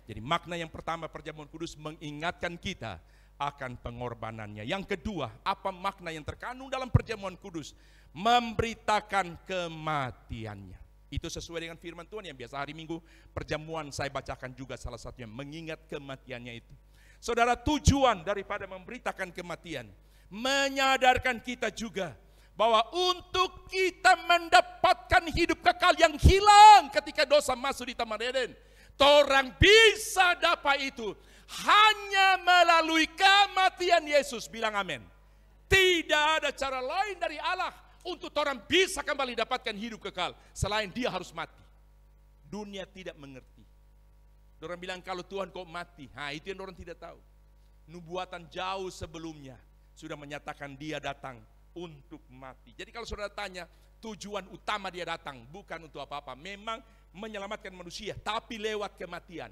Jadi makna yang pertama perjamuan kudus mengingatkan kita akan pengorbanannya. Yang kedua, apa makna yang terkandung dalam perjamuan kudus? Memberitakan kematiannya. Itu sesuai dengan firman Tuhan yang biasa hari Minggu perjamuan saya bacakan juga salah satunya, mengingat kematiannya itu. Saudara, tujuan daripada memberitakan kematian, menyadarkan kita juga bahwa untuk kita mendapatkan hidup kekal yang hilang ketika dosa masuk di Taman Eden, orang bisa dapat itu hanya melalui kematian Yesus. Bilang amin. Tidak ada cara lain dari Allah untuk orang bisa kembali dapatkan hidup kekal selain dia harus mati. Dunia tidak mengerti. Orang bilang kalau Tuhan kok mati, itu yang orang tidak tahu. Nubuatan jauh sebelumnya sudah menyatakan dia datang untuk mati. Jadi kalau saudara tanya, tujuan utama dia datang bukan untuk apa-apa, memang menyelamatkan manusia, tapi lewat kematian.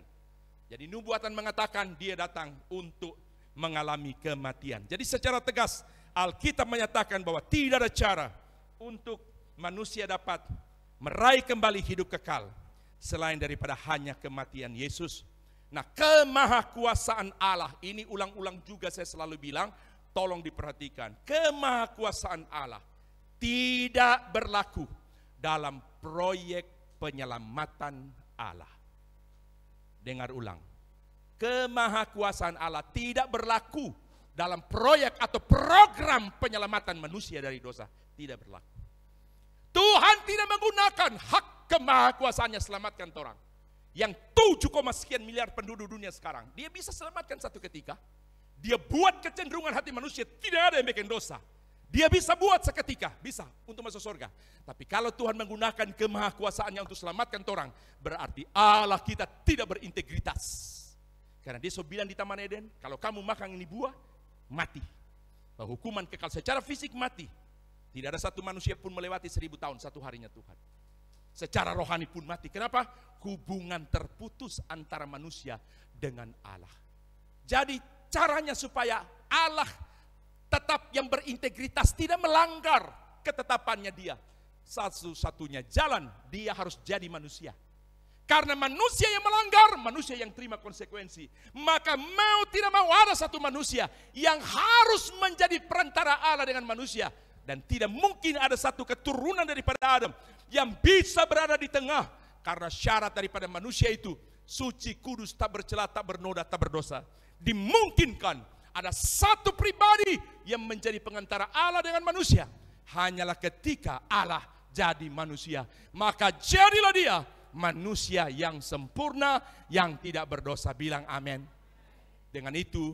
Jadi nubuatan mengatakan dia datang untuk mengalami kematian. Jadi secara tegas Alkitab menyatakan bahwa tidak ada cara untuk manusia dapat meraih kembali hidup kekal selain daripada hanya kematian Yesus. Nah, kemahakuasaan Allah ini ulang-ulang juga saya selalu bilang, tolong diperhatikan. Kemahakuasaan Allah tidak berlaku dalam proyek penyelamatan Allah. Dengar ulang. Kemahakuasaan Allah tidak berlaku dalam proyek atau program penyelamatan manusia dari dosa. Tidak berlaku. Tuhan tidak menggunakan hak kemahakuasaannya selamatkan orang. Yang 7, sekian miliar penduduk dunia sekarang. Dia bisa selamatkan satu ketika. Dia buat kecenderungan hati manusia, tidak ada yang bikin dosa. Dia bisa buat seketika, bisa untuk masuk surga. Tapi kalau Tuhan menggunakan kemahakuasaannya untuk selamatkan orang, berarti Allah kita tidak berintegritas. Karena dia so bilang di Taman Eden, kalau kamu makan ini buah, mati. Hukuman kekal secara fisik mati. Tidak ada satu manusia pun melewati 1000 tahun satu harinya Tuhan. Secara rohani pun mati. Kenapa? Hubungan terputus antara manusia dengan Allah. Jadi caranya supaya Allah tetap yang berintegritas, tidak melanggar ketetapannya dia. Satu-satunya jalan dia harus jadi manusia. Karena manusia yang melanggar, manusia yang terima konsekuensi. Maka mau tidak mau ada satu manusia yang harus menjadi perantara Allah dengan manusia. Dan tidak mungkin ada satu keturunan daripada Adam yang bisa berada di tengah. Karena syarat daripada manusia itu suci, kudus, tak bercela, tak bernoda, tak berdosa. Dimungkinkan ada satu pribadi yang menjadi pengantara Allah dengan manusia. Hanyalah ketika Allah jadi manusia. Maka jadilah dia manusia yang sempurna, yang tidak berdosa. Bilang amin. Dengan itu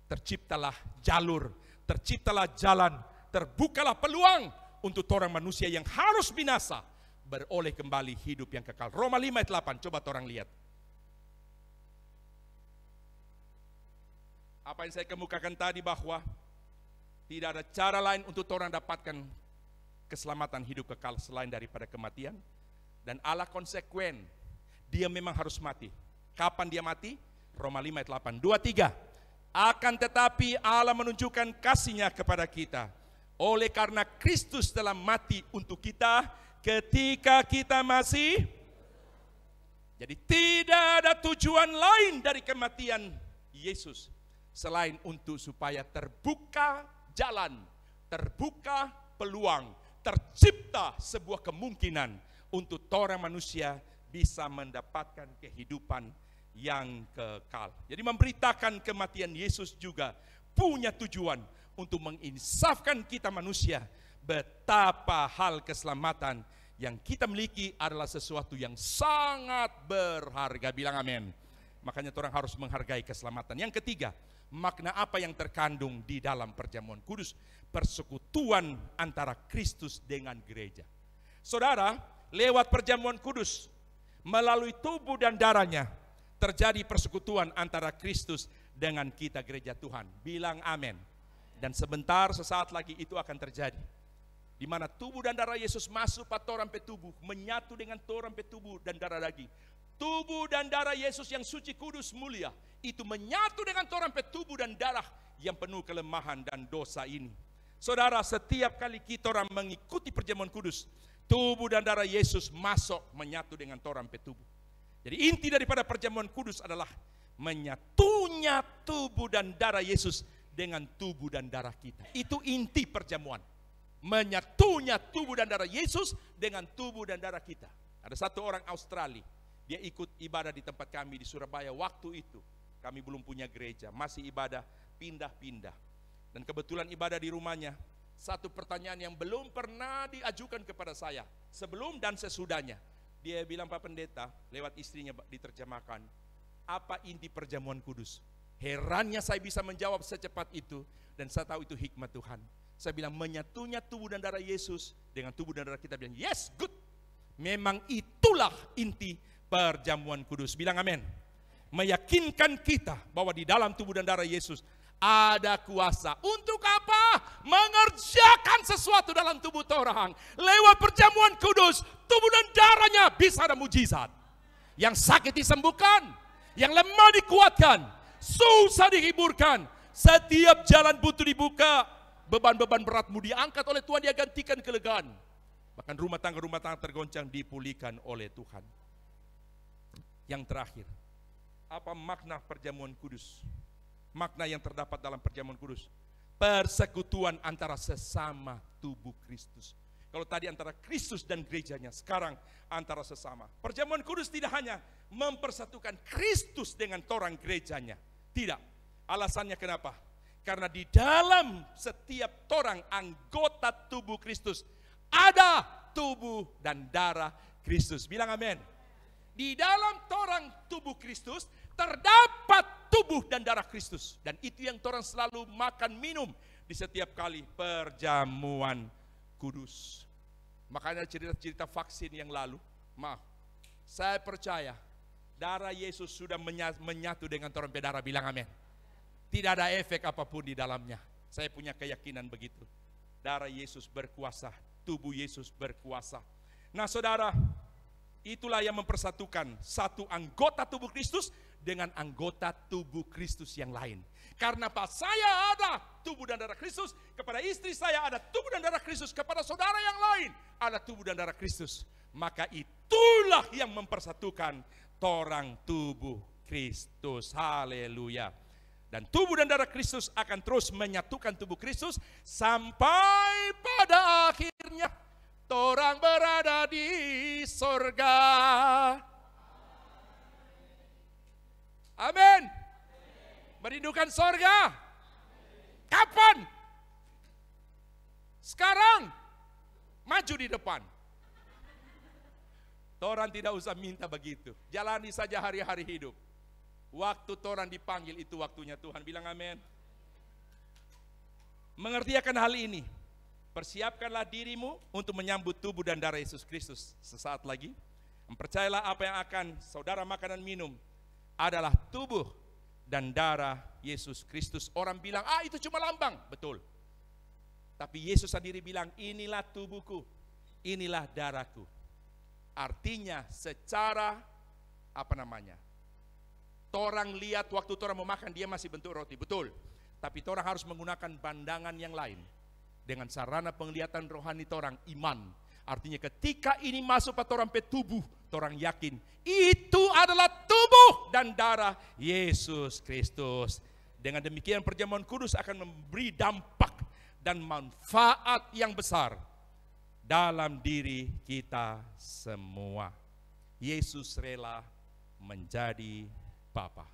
terciptalah jalur, terciptalah jalan, terbukalah peluang untuk orang manusia yang harus binasa beroleh kembali hidup yang kekal. Roma 5 ayat 8, coba orang lihat. Apa yang saya kemukakan tadi bahwa tidak ada cara lain untuk orang dapatkan keselamatan hidup kekal selain daripada kematian. Dan Allah konsekuen, dia memang harus mati. Kapan dia mati? Roma 5 ayat 8, 2, 3. Akan tetapi Allah menunjukkan kasih-Nya kepada kita oleh karena Kristus telah mati untuk kita ketika kita masih. Jadi tidak ada tujuan lain dari kematian Yesus selain untuk supaya terbuka jalan, terbuka peluang, tercipta sebuah kemungkinan untuk orang manusia bisa mendapatkan kehidupan yang kekal. Jadi memberitakan kematian Yesus juga punya tujuan untuk menginsafkan kita manusia betapa hal keselamatan yang kita miliki adalah sesuatu yang sangat berharga. Bilang amin. Makanya orang harus menghargai keselamatan. Yang ketiga, makna apa yang terkandung di dalam perjamuan kudus? Persekutuan antara Kristus dengan gereja. Saudara, lewat perjamuan kudus, melalui tubuh dan darahnya, terjadi persekutuan antara Kristus dengan kita gereja Tuhan. Bilang amin. Dan sebentar, sesaat lagi itu akan terjadi. Di mana tubuh dan darah Yesus masuk pada orang pe tubuh, menyatu dengan orang pe tubuh dan darah daging. Tubuh dan darah Yesus yang suci, kudus, mulia, itu menyatu dengan orang pe tubuh dan darah yang penuh kelemahan dan dosa ini. Saudara, setiap kali kita orang mengikuti perjamuan kudus, tubuh dan darah Yesus masuk menyatu dengan orang pe tubuh. Jadi inti daripada perjamuan kudus adalah menyatunya tubuh dan darah Yesus dengan tubuh dan darah kita. Itu inti perjamuan. Menyatunya tubuh dan darah Yesus dengan tubuh dan darah kita. Ada satu orang Australia, dia ikut ibadah di tempat kami di Surabaya. Waktu itu kami belum punya gereja, masih ibadah pindah-pindah. Dan kebetulan ibadah di rumahnya, satu pertanyaan yang belum pernah diajukan kepada saya sebelum dan sesudahnya. Dia bilang, Pak Pendeta, lewat istrinya diterjemahkan, apa inti perjamuan kudus? Herannya saya bisa menjawab secepat itu, dan saya tahu itu hikmat Tuhan. Saya bilang, menyatunya tubuh dan darah Yesus dengan tubuh dan darah kita. Bilang, yes, good. Memang itulah inti perjamuan kudus. Bilang amin. Meyakinkan kita bahwa di dalam tubuh dan darah Yesus ada kuasa. Untuk apa? Mengerjakan sesuatu dalam tubuh orang. Lewat perjamuan kudus, tubuh dan darahnya bisa ada mujizat. Yang sakit disembuhkan, yang lemah dikuatkan, susah dihiburkan. Setiap jalan buntu dibuka, beban-beban beratmu diangkat oleh Tuhan, dia gantikan kelegaan. Bahkan rumah tangga tergoncang dipulihkan oleh Tuhan. Yang terakhir, apa makna perjamuan kudus? Makna yang terdapat dalam perjamuan kudus, persekutuan antara sesama tubuh Kristus. Kalau tadi antara Kristus dan gerejanya, sekarang antara sesama. Perjamuan kudus tidak hanya mempersatukan Kristus dengan orang gerejanya. Tidak. Alasannya kenapa? Karena di dalam setiap orang anggota tubuh Kristus ada tubuh dan darah Kristus. Bilang amin. Di dalam orang tubuh Kristus terdapat tubuh dan darah Kristus. Dan itu yang orang selalu makan minum di setiap kali perjamuan kudus. Makanya cerita-cerita vaksin yang lalu, maaf, saya percaya darah Yesus sudah menyatu dengan orang berdarah. Bilang amin. Tidak ada efek apapun di dalamnya. Saya punya keyakinan begitu. Darah Yesus berkuasa, tubuh Yesus berkuasa. Nah saudara, itulah yang mempersatukan satu anggota tubuh Kristus dengan anggota tubuh Kristus yang lain. Karena Pak, saya ada tubuh dan darah Kristus, kepada istri saya ada tubuh dan darah Kristus, kepada saudara yang lain ada tubuh dan darah Kristus. Maka itulah yang mempersatukan torang tubuh Kristus. Haleluya. Dan tubuh dan darah Kristus akan terus menyatukan tubuh Kristus sampai pada akhirnya torang berada di sorga. Amin. Merindukan sorga. Kapan? Sekarang. Maju di depan. Torang tidak usah minta begitu. Jalani saja hari-hari hidup. Waktu torang dipanggil itu waktunya Tuhan. Bilang amin. Mengerti akan hal ini. Persiapkanlah dirimu untuk menyambut tubuh dan darah Yesus Kristus sesaat lagi. Percayalah apa yang akan saudara makan dan minum adalah tubuh dan darah Yesus Kristus. Orang bilang, itu cuma lambang. Betul. Tapi Yesus sendiri bilang, inilah tubuhku, inilah darahku. Artinya secara torang lihat waktu torang mau makan, dia masih bentuk roti. Betul. Tapi torang harus menggunakan pandangan yang lain. Dengan sarana penglihatan rohani torang, iman. Artinya ketika ini masuk pada torang pe tubuh, torang yakin itu adalah tubuh dan darah Yesus Kristus. Dengan demikian perjamuan kudus akan memberi dampak dan manfaat yang besar dalam diri kita semua. Yesus rela menjadi Bapa.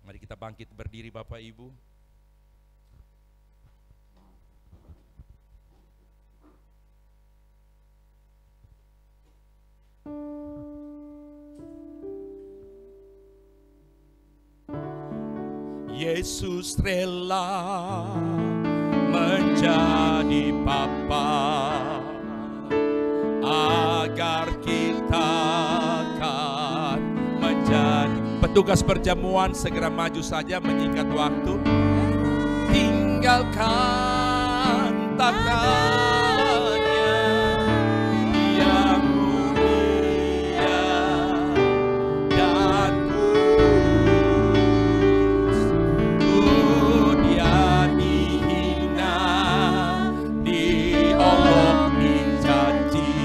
Mari kita bangkit berdiri Bapak Ibu. Yesus rela menjadi Bapa agar kita kan menjadi. Petugas perjamuan segera maju saja menyingkat waktu. Tinggalkan tangannya yang mulia dan kudus. Dia dihina, diolok, dicaci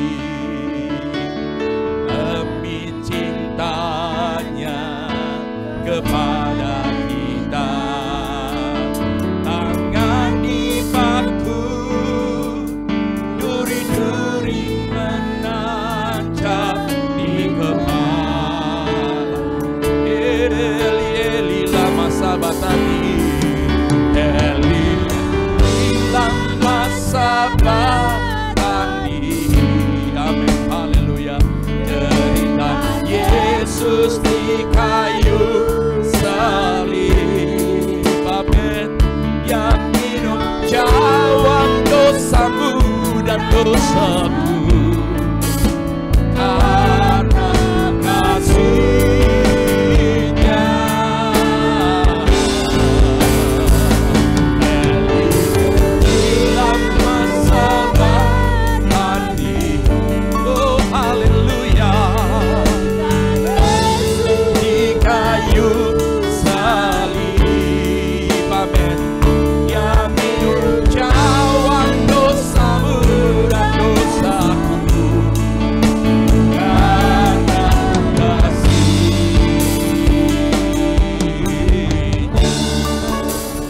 demi cintanya kepada kita. Tangan di bahu karena kasih-Nya. Dalam masa mandi, oh haleluya, di kayu salib, amin, yang minum cawan dosamu dan dosaku, karena kasih-Nya.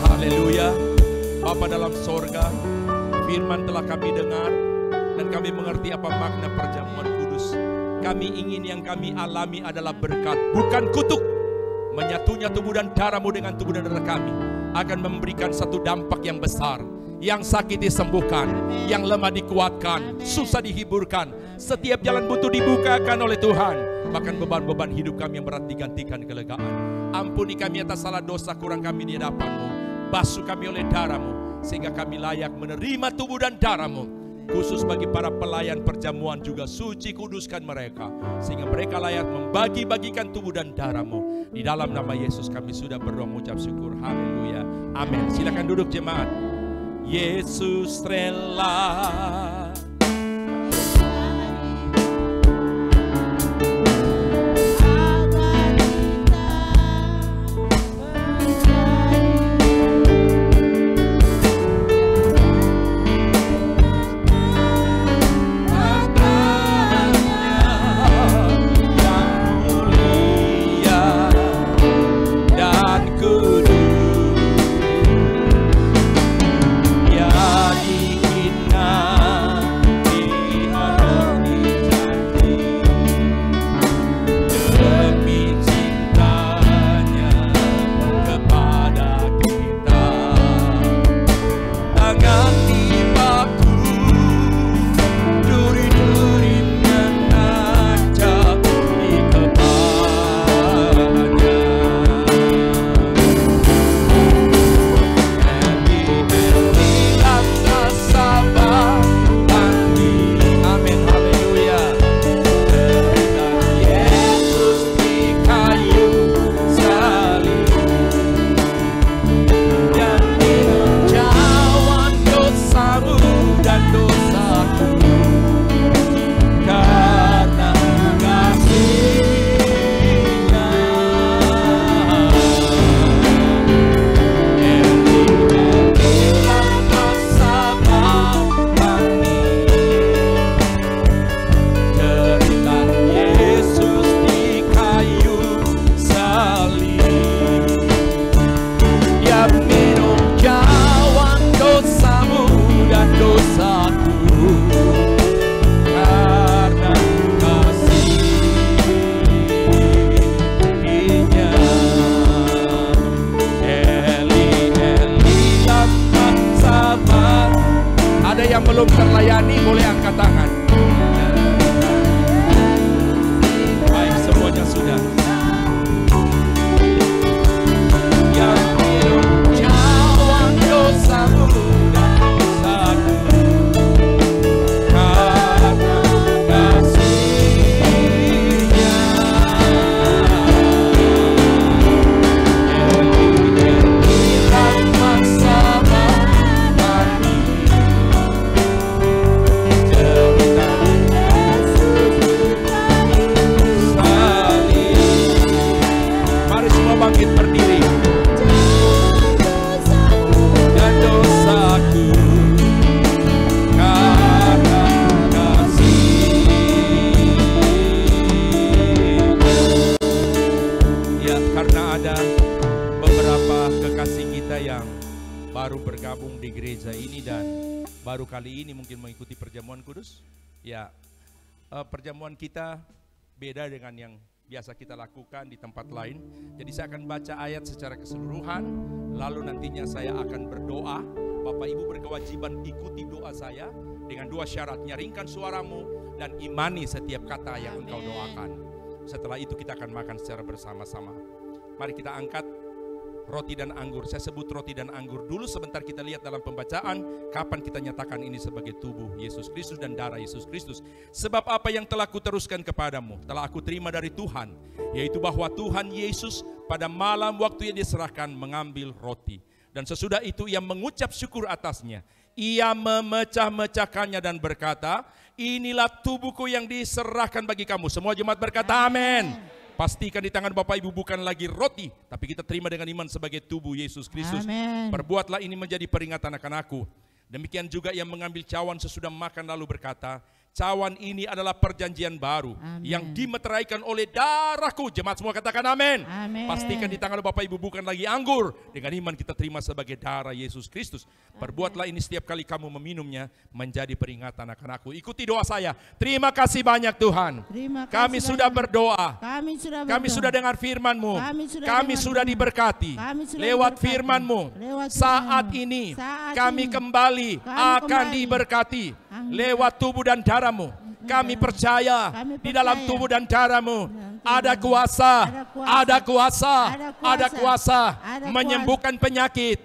Haleluya. Bapa dalam sorga, firman telah kami dengar dan kami mengerti apa makna perjamuan kudus. Kami ingin yang kami alami adalah berkat, bukan kutuk. Menyatunya tubuh dan darah-Mu dengan tubuh dan darah kami akan memberikan satu dampak yang besar. Yang sakit disembuhkan, yang lemah dikuatkan, susah dihiburkan, setiap jalan buntu dibukakan oleh Tuhan. Bahkan beban-beban hidup kami yang berat digantikan kelegaan. Ampuni kami atas salah dosa kurang kami di hadapan-Mu. Basuh kami oleh darah-Mu, sehingga kami layak menerima tubuh dan darah-Mu. Khusus bagi para pelayan perjamuan juga, suci kuduskan mereka, sehingga mereka layak membagi-bagikan tubuh dan darah-Mu. Di dalam nama Yesus kami sudah berdoa mengucap syukur. Haleluya. Amin. Silakan duduk jemaat. Yesus rela yang belum terlayani boleh angkat tangan. Baik, semuanya sudah. Yang minum cawan dosamu dan dosaku, karena kasih-Nya. Dalam masa mandi, bangkit berdiri. Dan dosaku karena kasih. Ya, karena ada beberapa kekasih kita yang baru bergabung di gereja ini dan baru kali ini mungkin mengikuti perjamuan kudus. Ya, perjamuan kita beda dengan yang biasa kita lakukan di tempat lain. Jadi saya akan baca ayat secara keseluruhan, lalu nantinya saya akan berdoa. Bapak Ibu berkewajiban ikuti doa saya dengan dua syarat: nyaringkan suaramu dan imani setiap kata yang engkau doakan. Setelah itu kita akan makan secara bersama-sama. Mari kita angkat roti dan anggur. Saya sebut roti dan anggur dulu sebentar, kita lihat dalam pembacaan kapan kita nyatakan ini sebagai tubuh Yesus Kristus dan darah Yesus Kristus. Sebab apa yang telah kuteruskan kepadamu telah aku terima dari Tuhan, yaitu bahwa Tuhan Yesus pada malam waktu ia diserahkan mengambil roti, dan sesudah itu ia mengucap syukur atasnya. Ia memecah-mecahkannya dan berkata, inilah tubuhku yang diserahkan bagi kamu. Semua jemaat berkata amin. Pastikan di tangan Bapak Ibu bukan lagi roti, tapi kita terima dengan iman sebagai tubuh Yesus Kristus. Perbuatlah ini menjadi peringatan akan aku. Demikian juga ia mengambil cawan sesudah makan lalu berkata, cawan ini adalah perjanjian baru yang dimeteraikan oleh darahku. Jemaat semua katakan amin. Pastikan di tangan Bapak Ibu bukan lagi anggur. Dengan iman kita terima sebagai darah Yesus Kristus. Perbuatlah ini setiap kali kamu meminumnya menjadi peringatan akan aku. Ikuti doa saya. Terima kasih banyak Tuhan. Kami sudah berdoa. Kami sudah dengar firman-Mu. Kami sudah diberkati lewat firman-Mu. Saat ini kami kembali akan diberkati lewat tubuh dan darah-Mu. Kami percaya di dalam tubuh dan darah-Mu ada kuasa, ada kuasa, ada kuasa menyembuhkan penyakit,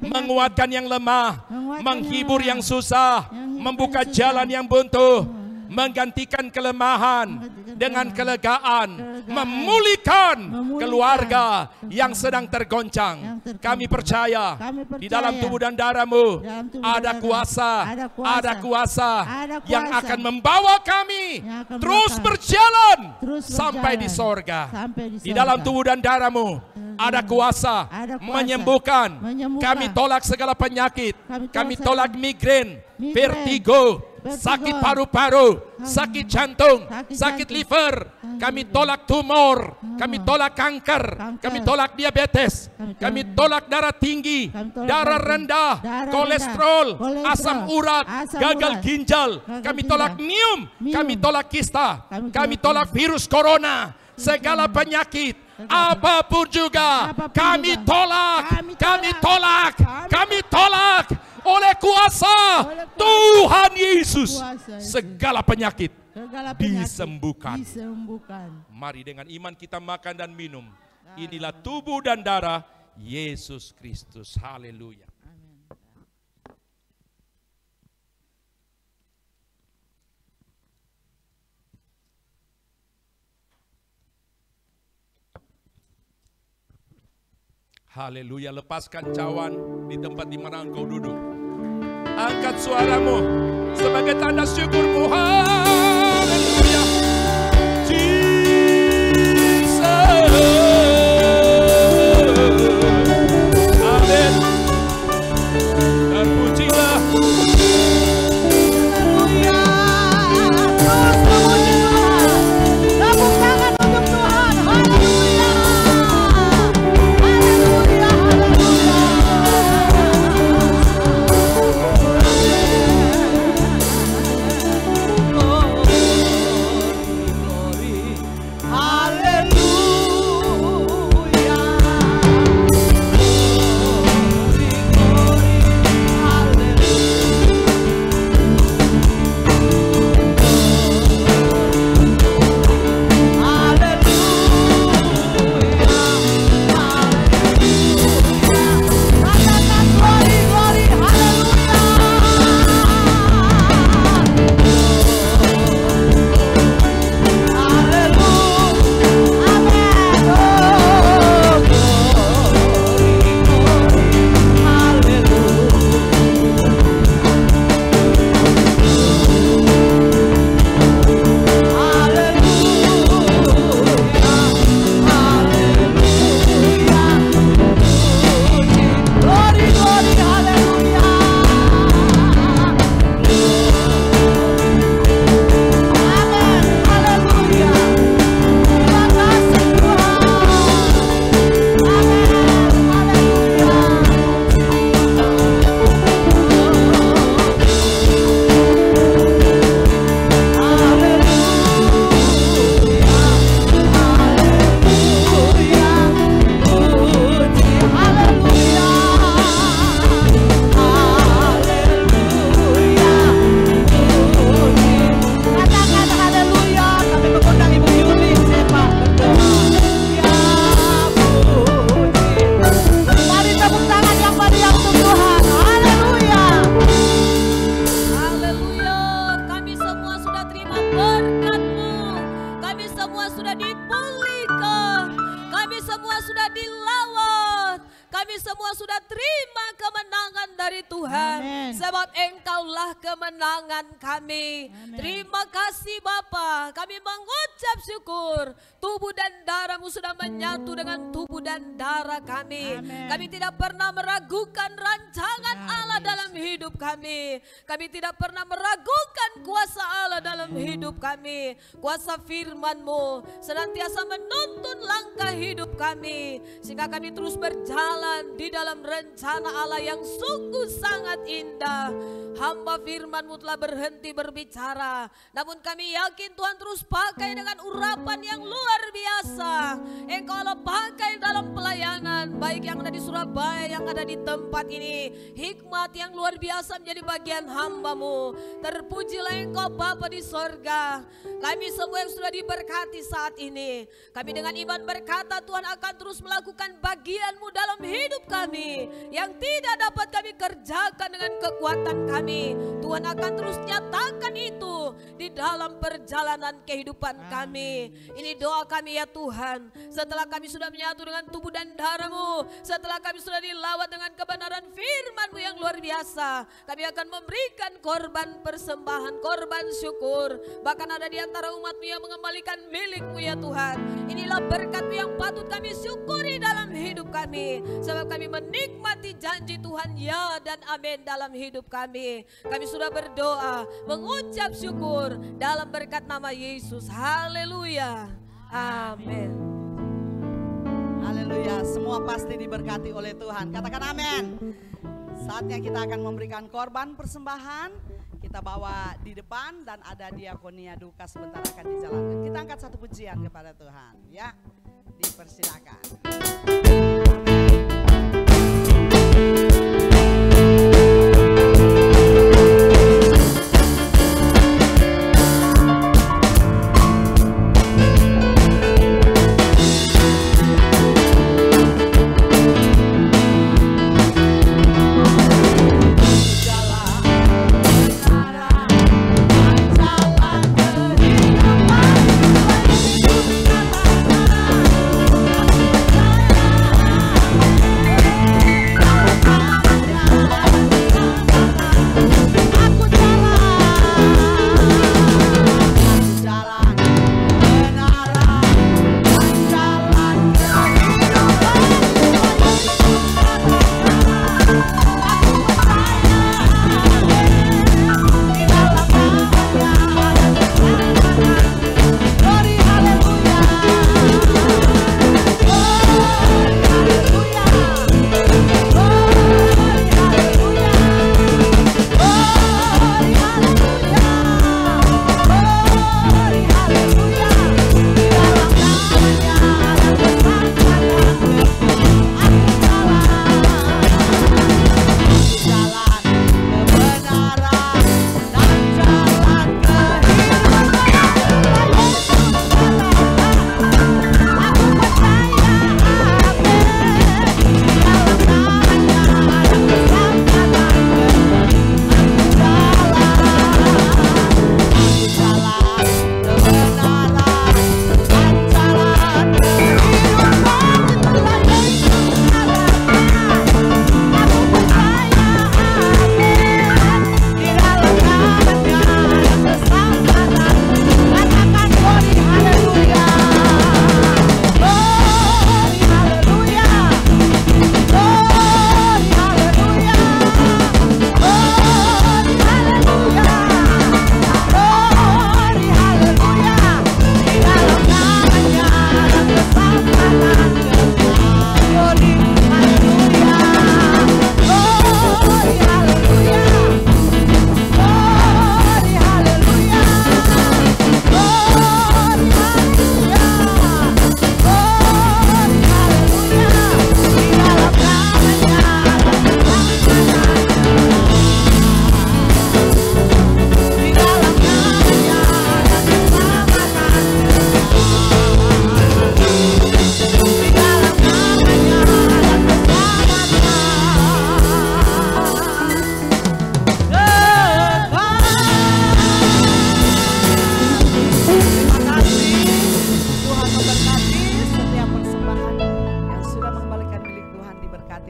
menguatkan yang lemah, menghibur yang susah, membuka jalan yang buntu, menggantikan kelemahan dengan kelegaan, memulihkan keluarga yang sedang tergoncang. Kami percaya di dalam tubuh dan darah-Mu ada kuasa, ada kuasa yang akan membawa kami terus berjalan sampai di sorga. Di dalam tubuh dan darah-Mu ada kuasa menyembuhkan. Kami tolak segala penyakit. Kami tolak migrain, vertigo, sakit paru-paru, sakit jantung, sakit liver. Kami tolak tumor, kami tolak kanker, kami tolak diabetes, kami tolak darah tinggi, darah rendah, kolesterol, asam urat, gagal ginjal. Kami tolak miom, kami tolak kista, kami tolak virus corona, segala penyakit, apapun juga kami tolak, kami tolak, kami tolak. Oleh kuasa Tuhan Yesus segala penyakit disembuhkan. Mari dengan iman kita makan dan minum. Inilah tubuh dan darah Yesus Kristus. Haleluya. Haleluya. Lepaskan cawan di tempat di mana engkau duduk. Angkat suaramu sebagai tanda syukurmu. Haleluya. Jesus. Amin. Dan pujilah. Haleluya. Terus memuji Tuhan. Tepuk tangan untuk Tuhan. Haleluya. kami semua sudah terima kemenangan dari Tuhan. Amin. Sebab Engkaulah kemenangan kami. Amin. Terima kasih Bapa, kami mengucap syukur. Tubuh dan darah-Mu sudah menyatu dengan tubuh dan darah kami. Amin. Kami tidak pernah meragukan rancangan Ya, Allah Yesus. dalam hidup kami. Kami tidak pernah meragukan kuasa Allah dalam hidup kami. Kuasa firman-Mu senantiasa menuntun langkah hidup kami, sehingga kami terus berjalan di dalam rencana Allah yang sungguh sangat indah. Hamba firman-Mu telah berhenti berbicara, namun kami yakin Tuhan terus pakai dengan urapan yang luar biasa. Engkau Allah pakai dalam pelayanan, baik yang ada di Surabaya, yang ada di tempat ini. Hikmat yang luar biasa menjadi bagian hamba-Mu. Terpujilah Engkau Bapa di sorga. Kami semua yang sudah diberkati saat ini, kami dengan iman berkata Tuhan akan terus melakukan bagian-Mu dalam hidup kami yang tidak dapat kami kerjakan dengan kekuatan kami. Tuhan akan terus nyatakan itu di dalam perjalanan kehidupan kami. Ini doa kami ya Tuhan. Setelah kami sudah menyatu dengan tubuh dan darah-Mu, setelah kami sudah dilawat dengan kebenaran firman-Mu yang luar biasa, kami akan memberikan korban persembahan, korban syukur. Bahkan ada di antara umat-Mu yang mengembalikan milik-Mu ya Tuhan. Inilah berkat-Mu yang patut kami syukuri dalam hidup kami, sebab kami menikmati janji Tuhan ya dan amin dalam hidup kami. Kami sudah berdoa, mengucap syukur dalam berkat nama Yesus. Haleluya. Amin. Haleluya, semua pasti diberkati oleh Tuhan. Katakan amin. Saatnya kita akan memberikan korban persembahan. Kita bawa di depan dan ada diakonia duka sebentar akan dijalankan. Kita angkat satu pujian kepada Tuhan, ya. Dipersilakan. Hidup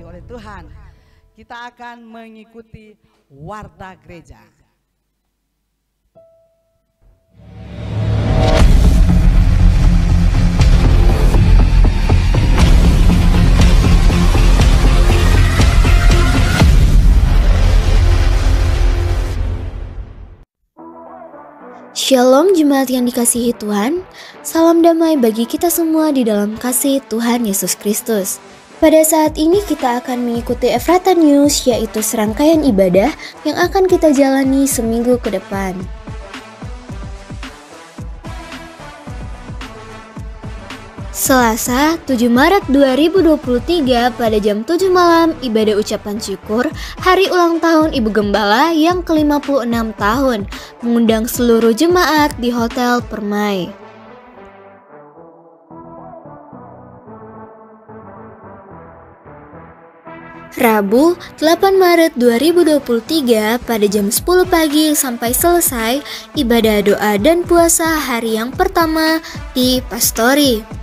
diberkati oleh Tuhan. Kita akan mengikuti warta gereja. Shalom jemaat yang dikasihi Tuhan, salam damai bagi kita semua di dalam kasih Tuhan Yesus Kristus. Pada saat ini kita akan mengikuti Ephrata News, yaitu serangkaian ibadah yang akan kita jalani seminggu ke depan. Selasa 7 Maret 2023 pada jam 7 malam ibadah ucapan syukur hari ulang tahun Ibu Gembala yang ke-56 tahun, mengundang seluruh jemaat di Hotel Permai. Rabu 8 Maret 2023 pada jam 10 pagi sampai selesai ibadah doa dan puasa hari yang pertama di Pastori.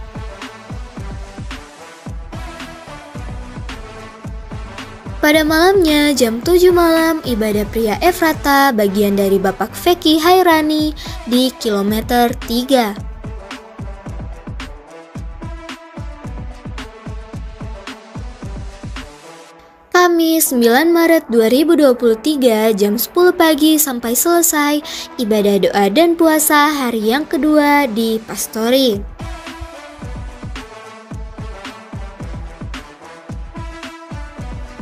Pada malamnya jam 7 malam ibadah pria Ephrata bagian dari Bapak Feki Hairani di kilometer 3. Kamis 9 Maret 2023 jam 10 pagi sampai selesai ibadah doa dan puasa hari yang kedua di Pastori.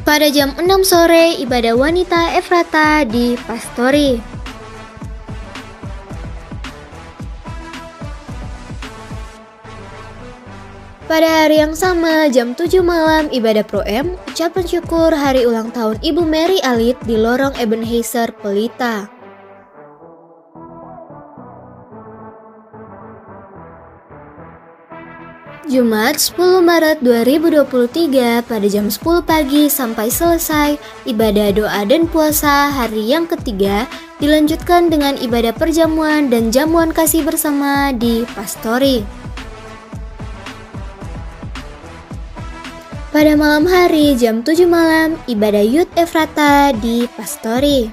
Pada jam 6 sore ibadah wanita Ephrata di Pastori. Pada hari yang sama jam 7 malam ibadah Pro-M ucapan syukur hari ulang tahun Ibu Mary Alit di Lorong Ebenezer Pelita. Jumat 10 Maret 2023 pada jam 10 pagi sampai selesai ibadah doa dan puasa hari yang ketiga dilanjutkan dengan ibadah perjamuan dan jamuan kasih bersama di Pastori. Pada malam hari jam 7 malam ibadah Youth Ephrata di Pastori.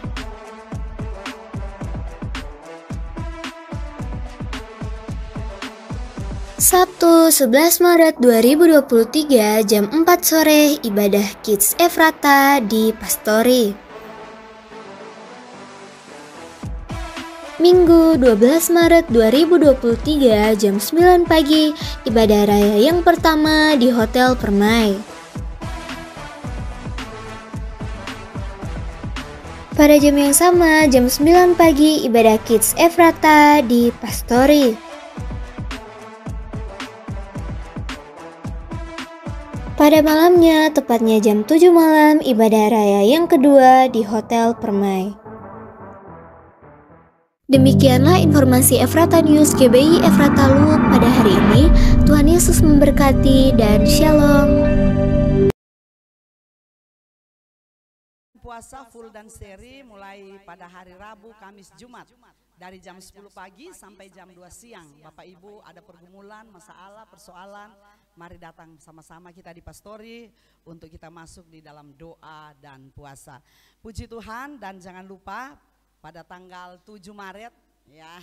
Sabtu 11 Maret 2023 jam 4 sore ibadah Kids Ephrata di Pastori. Minggu 12 Maret 2023 jam 9 pagi ibadah raya yang pertama di Hotel Permai. Pada jam yang sama jam 9 pagi ibadah Kids Ephrata di Pastori. Pada malamnya, tepatnya jam 7 malam, ibadah raya yang kedua di Hotel Permai. Demikianlah informasi Ephrata News GBI Ephrata Luwuk pada hari ini. Tuhan Yesus memberkati dan shalom. Puasa full dan seri mulai pada hari Rabu, Kamis, Jumat. Dari jam 10 pagi sampai jam 2 siang. Bapak Ibu ada pergumulan, masalah, persoalan, mari datang sama-sama kita di Pastori untuk kita masuk di dalam doa dan puasa. Puji Tuhan dan jangan lupa pada tanggal 7 Maret ya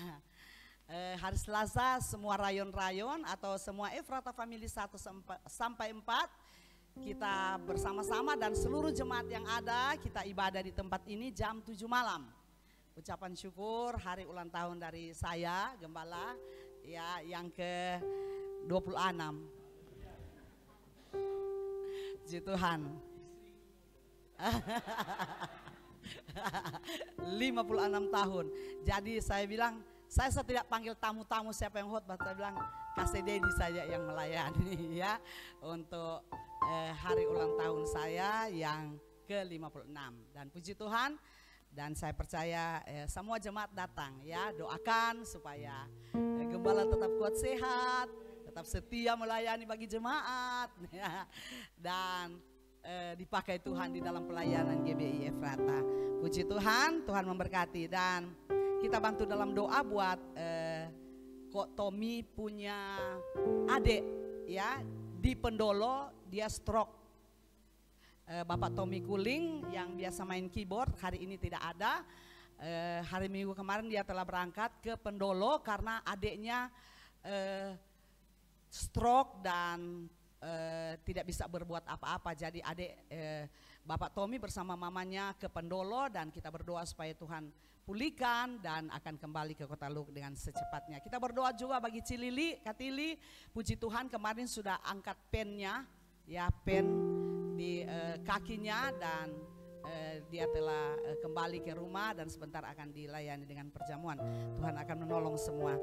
hari Selasa semua rayon-rayon atau semua Ephrata Family 1 sampai 4 kita bersama-sama dan seluruh jemaat yang ada kita ibadah di tempat ini jam 7 malam. Ucapan syukur hari ulang tahun dari saya Gembala ya yang ke 26. Puji Tuhan. 56 tahun. Jadi saya bilang saya tidak panggil tamu-tamu siapa yang hot, saya bilang kasih Dedi saja yang melayani ya untuk hari ulang tahun saya yang ke-56 dan puji Tuhan. Dan saya percaya semua jemaat datang ya, doakan supaya Gembala tetap kuat sehat, tetap setia melayani bagi jemaat ya. Dan dipakai Tuhan di dalam pelayanan GBI Ephrata. Puji Tuhan, Tuhan memberkati dan kita bantu dalam doa buat Kok Tommy punya adik ya di Pendolo dia stroke. Bapak Tommy Kuling yang biasa main keyboard, hari ini tidak ada. Hari Minggu kemarin dia telah berangkat ke Pendolo karena adiknya stroke dan tidak bisa berbuat apa-apa. Jadi adik Bapak Tommy bersama mamanya ke Pendolo dan kita berdoa supaya Tuhan pulihkan dan akan kembali ke Kota Luk dengan secepatnya. Kita berdoa juga bagi Cilili, Katili, puji Tuhan kemarin sudah angkat pennya, ya pen di kakinya dan dia telah kembali ke rumah dan sebentar akan dilayani dengan perjamuan. Tuhan akan menolong semua.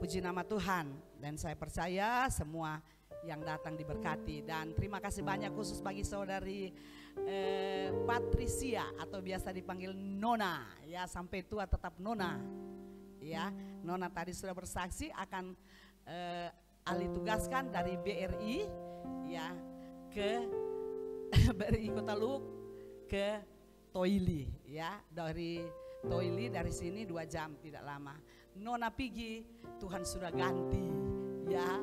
Puji nama Tuhan dan saya percaya semua yang datang diberkati. Dan terima kasih banyak khusus bagi saudari Patricia atau biasa dipanggil Nona, ya sampai tua tetap Nona, ya. Nona tadi sudah bersaksi akan alih tugaskan dari BRI, ya, ke BRI Kota Luk ke Toili, ya, dari Toili dari sini 2 jam tidak lama. Nona Pigi Tuhan sudah ganti, ya.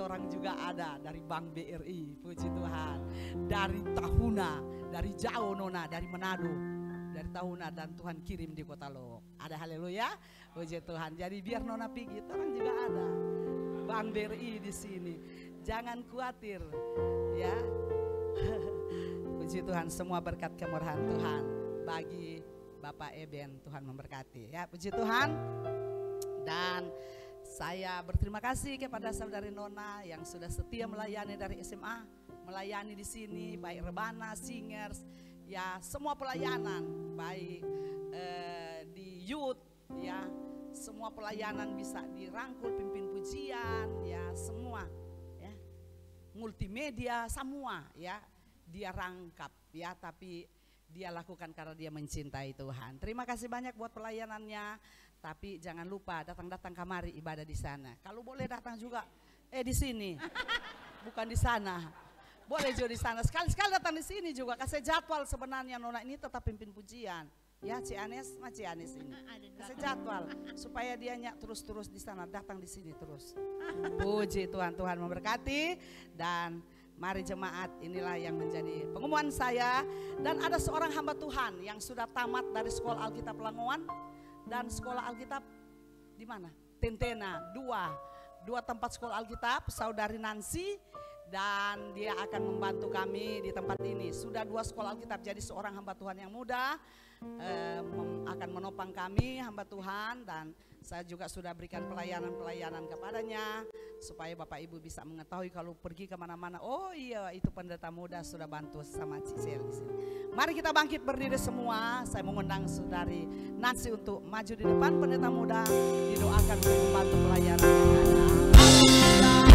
Orang juga ada dari Bank BRI, puji Tuhan. Dari Tahuna, dari jauh Nona, dari Manado, dari Tahuna dan Tuhan kirim di Kota Luk. Ada haleluya, puji Tuhan. Jadi biar Nona Pigi, orang juga ada Bank BRI di sini. Jangan khawatir, ya. Puji Tuhan, semua berkat kemurahan Tuhan bagi Bapak Eben, Tuhan memberkati, ya. Puji Tuhan. Dan saya berterima kasih kepada saudari Nona yang sudah setia melayani dari SMA, melayani di sini, baik rebana, singers, ya semua pelayanan, baik di youth, ya semua pelayanan bisa dirangkul, pimpin pujian, ya semua, ya multimedia, semua, ya dia rangkap, ya tapi dia lakukan karena dia mencintai Tuhan. Terima kasih banyak buat pelayanannya. Tapi jangan lupa datang-datang kamari ibadah di sana. Kalau boleh datang juga di sini. Bukan di sana. Boleh juga di sana. Sekali-sekali datang di sini juga. Kasih jadwal sebenarnya Nona ini tetap pimpin pujian. Ya Cianes, Cianes ini. Kasih jadwal supaya dia terus-terus di sana, datang di sini terus. Puji Tuhan, Tuhan memberkati. Dan mari jemaat, inilah yang menjadi pengumuman saya. Dan ada seorang hamba Tuhan yang sudah tamat dari Sekolah Alkitab Langoan dan Sekolah Alkitab di mana? Tentena, dua tempat Sekolah Alkitab, saudari Nancy, dan dia akan membantu kami di tempat ini. Sudah 2 Sekolah Alkitab, jadi seorang hamba Tuhan yang muda akan menopang kami hamba Tuhan, dan saya juga sudah berikan pelayanan-pelayanan kepadanya supaya Bapak Ibu bisa mengetahui kalau pergi kemana-mana. Oh iya, itu pendeta muda sudah bantu sama Cisel di sini. Mari kita bangkit berdiri semua. Saya mengundang saudari Nancy untuk maju di depan. Pendeta muda didoakan untuk membantu pelayanan yang ada. Hallelujah.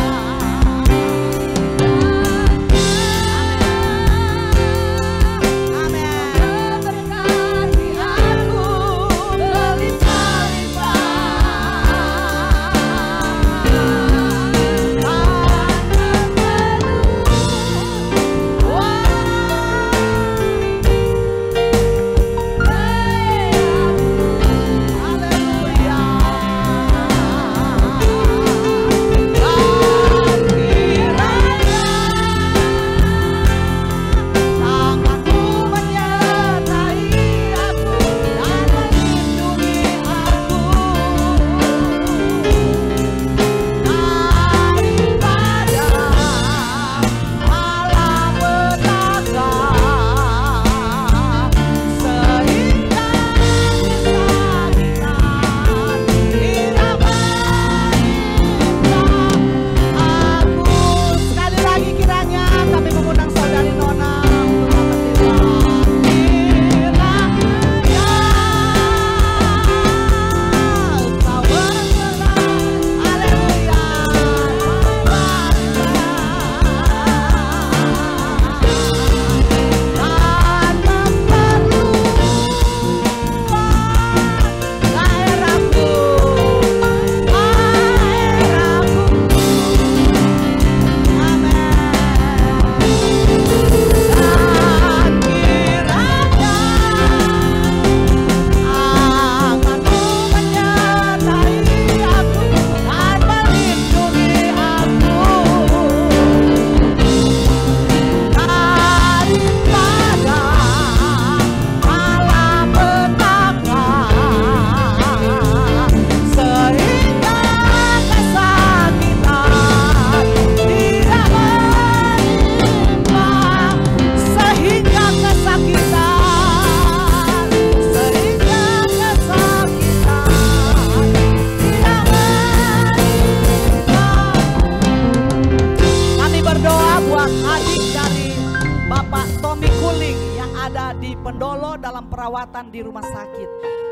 ada di Pendolo dalam perawatan di rumah sakit.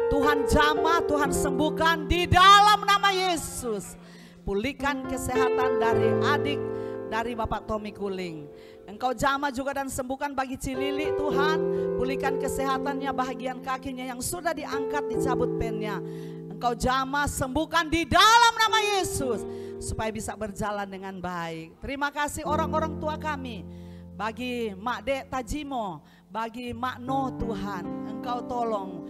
Tuhan jamah, Tuhan sembuhkan di dalam nama Yesus. Pulihkan kesehatan dari adik dari Bapak Tommy Kuling. Engkau jamah juga dan sembuhkan bagi Cilili Tuhan. Pulihkan kesehatannya, bahagian kakinya yang sudah diangkat, dicabut pennya. Engkau jamah sembuhkan di dalam nama Yesus. Supaya bisa berjalan dengan baik. Terima kasih orang-orang tua kami. Bagi Mak Dek Tajimo, bagi Mak No Tuhan. Engkau tolong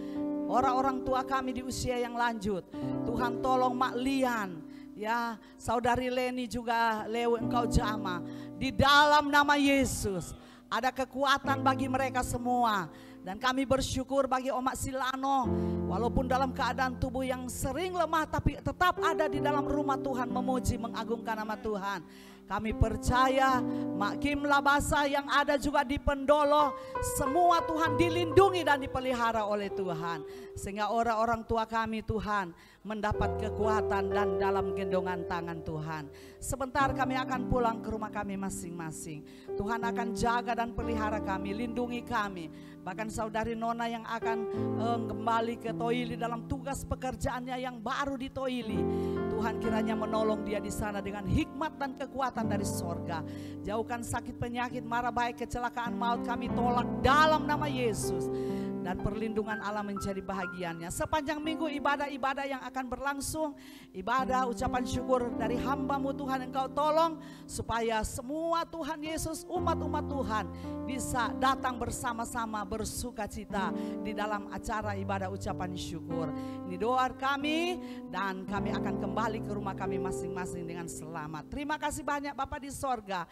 orang-orang tua kami di usia yang lanjut. Tuhan tolong Mak Lian. Ya, saudari Leni juga Lew, engkau jamah di dalam nama Yesus. Ada kekuatan bagi mereka semua. Dan kami bersyukur bagi Omak Silano, walaupun dalam keadaan tubuh yang sering lemah tapi tetap ada di dalam rumah Tuhan memuji, mengagungkan nama Tuhan. Kami percaya Mak Kim Labasa yang ada juga di Pendolo, semua Tuhan dilindungi dan dipelihara oleh Tuhan. Sehingga orang-orang tua kami Tuhan mendapat kekuatan dan dalam gendongan tangan Tuhan. Sebentar kami akan pulang ke rumah kami masing-masing. Tuhan akan jaga dan pelihara kami, lindungi kami. Bahkan saudari Nona yang akan kembali ke Toili dalam tugas pekerjaannya yang baru di Toili. Tuhan kiranya menolong dia di sana dengan hikmat dan kekuatan dari sorga. Jauhkan sakit penyakit, mara baik, kecelakaan maut kami tolak dalam nama Yesus. Dan perlindungan Allah menjadi bahagiannya. Sepanjang minggu ibadah-ibadah yang akan berlangsung, ibadah ucapan syukur dari hamba-Mu Tuhan, Engkau tolong supaya semua Tuhan Yesus, umat-umat Tuhan bisa datang bersama-sama bersuka cita di dalam acara ibadah ucapan syukur. Ini doa kami dan kami akan kembali ke rumah kami masing-masing dengan selamat. Terima kasih banyak Bapa di sorga.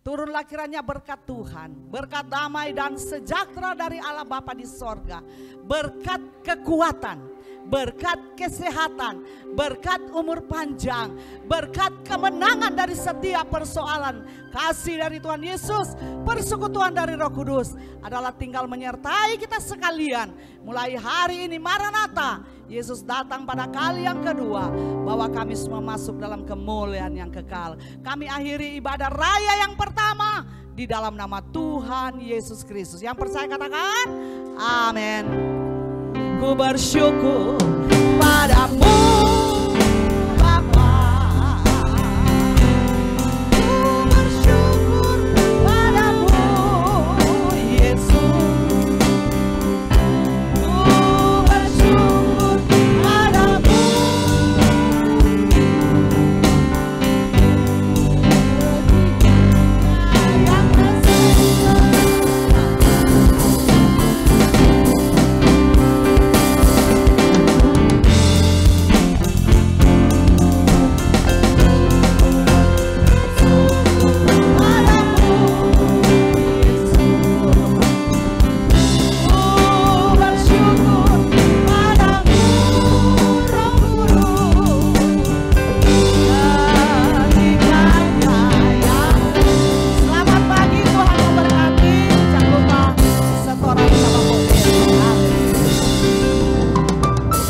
Turunlah kiranya berkat Tuhan, berkat damai dan sejahtera dari Allah Bapa di sorga, berkat kekuatan, berkat kesehatan, berkat umur panjang, berkat kemenangan dari setiap persoalan. Kasih dari Tuhan Yesus, persekutuan dari Roh Kudus adalah tinggal menyertai kita sekalian. Mulai hari ini Maranatha, Yesus datang pada kali yang kedua, bahwa kami semua masuk dalam kemuliaan yang kekal. Kami akhiri ibadah raya yang pertama di dalam nama Tuhan Yesus Kristus. Yang percaya katakan amin. Ku bersyukur padamu.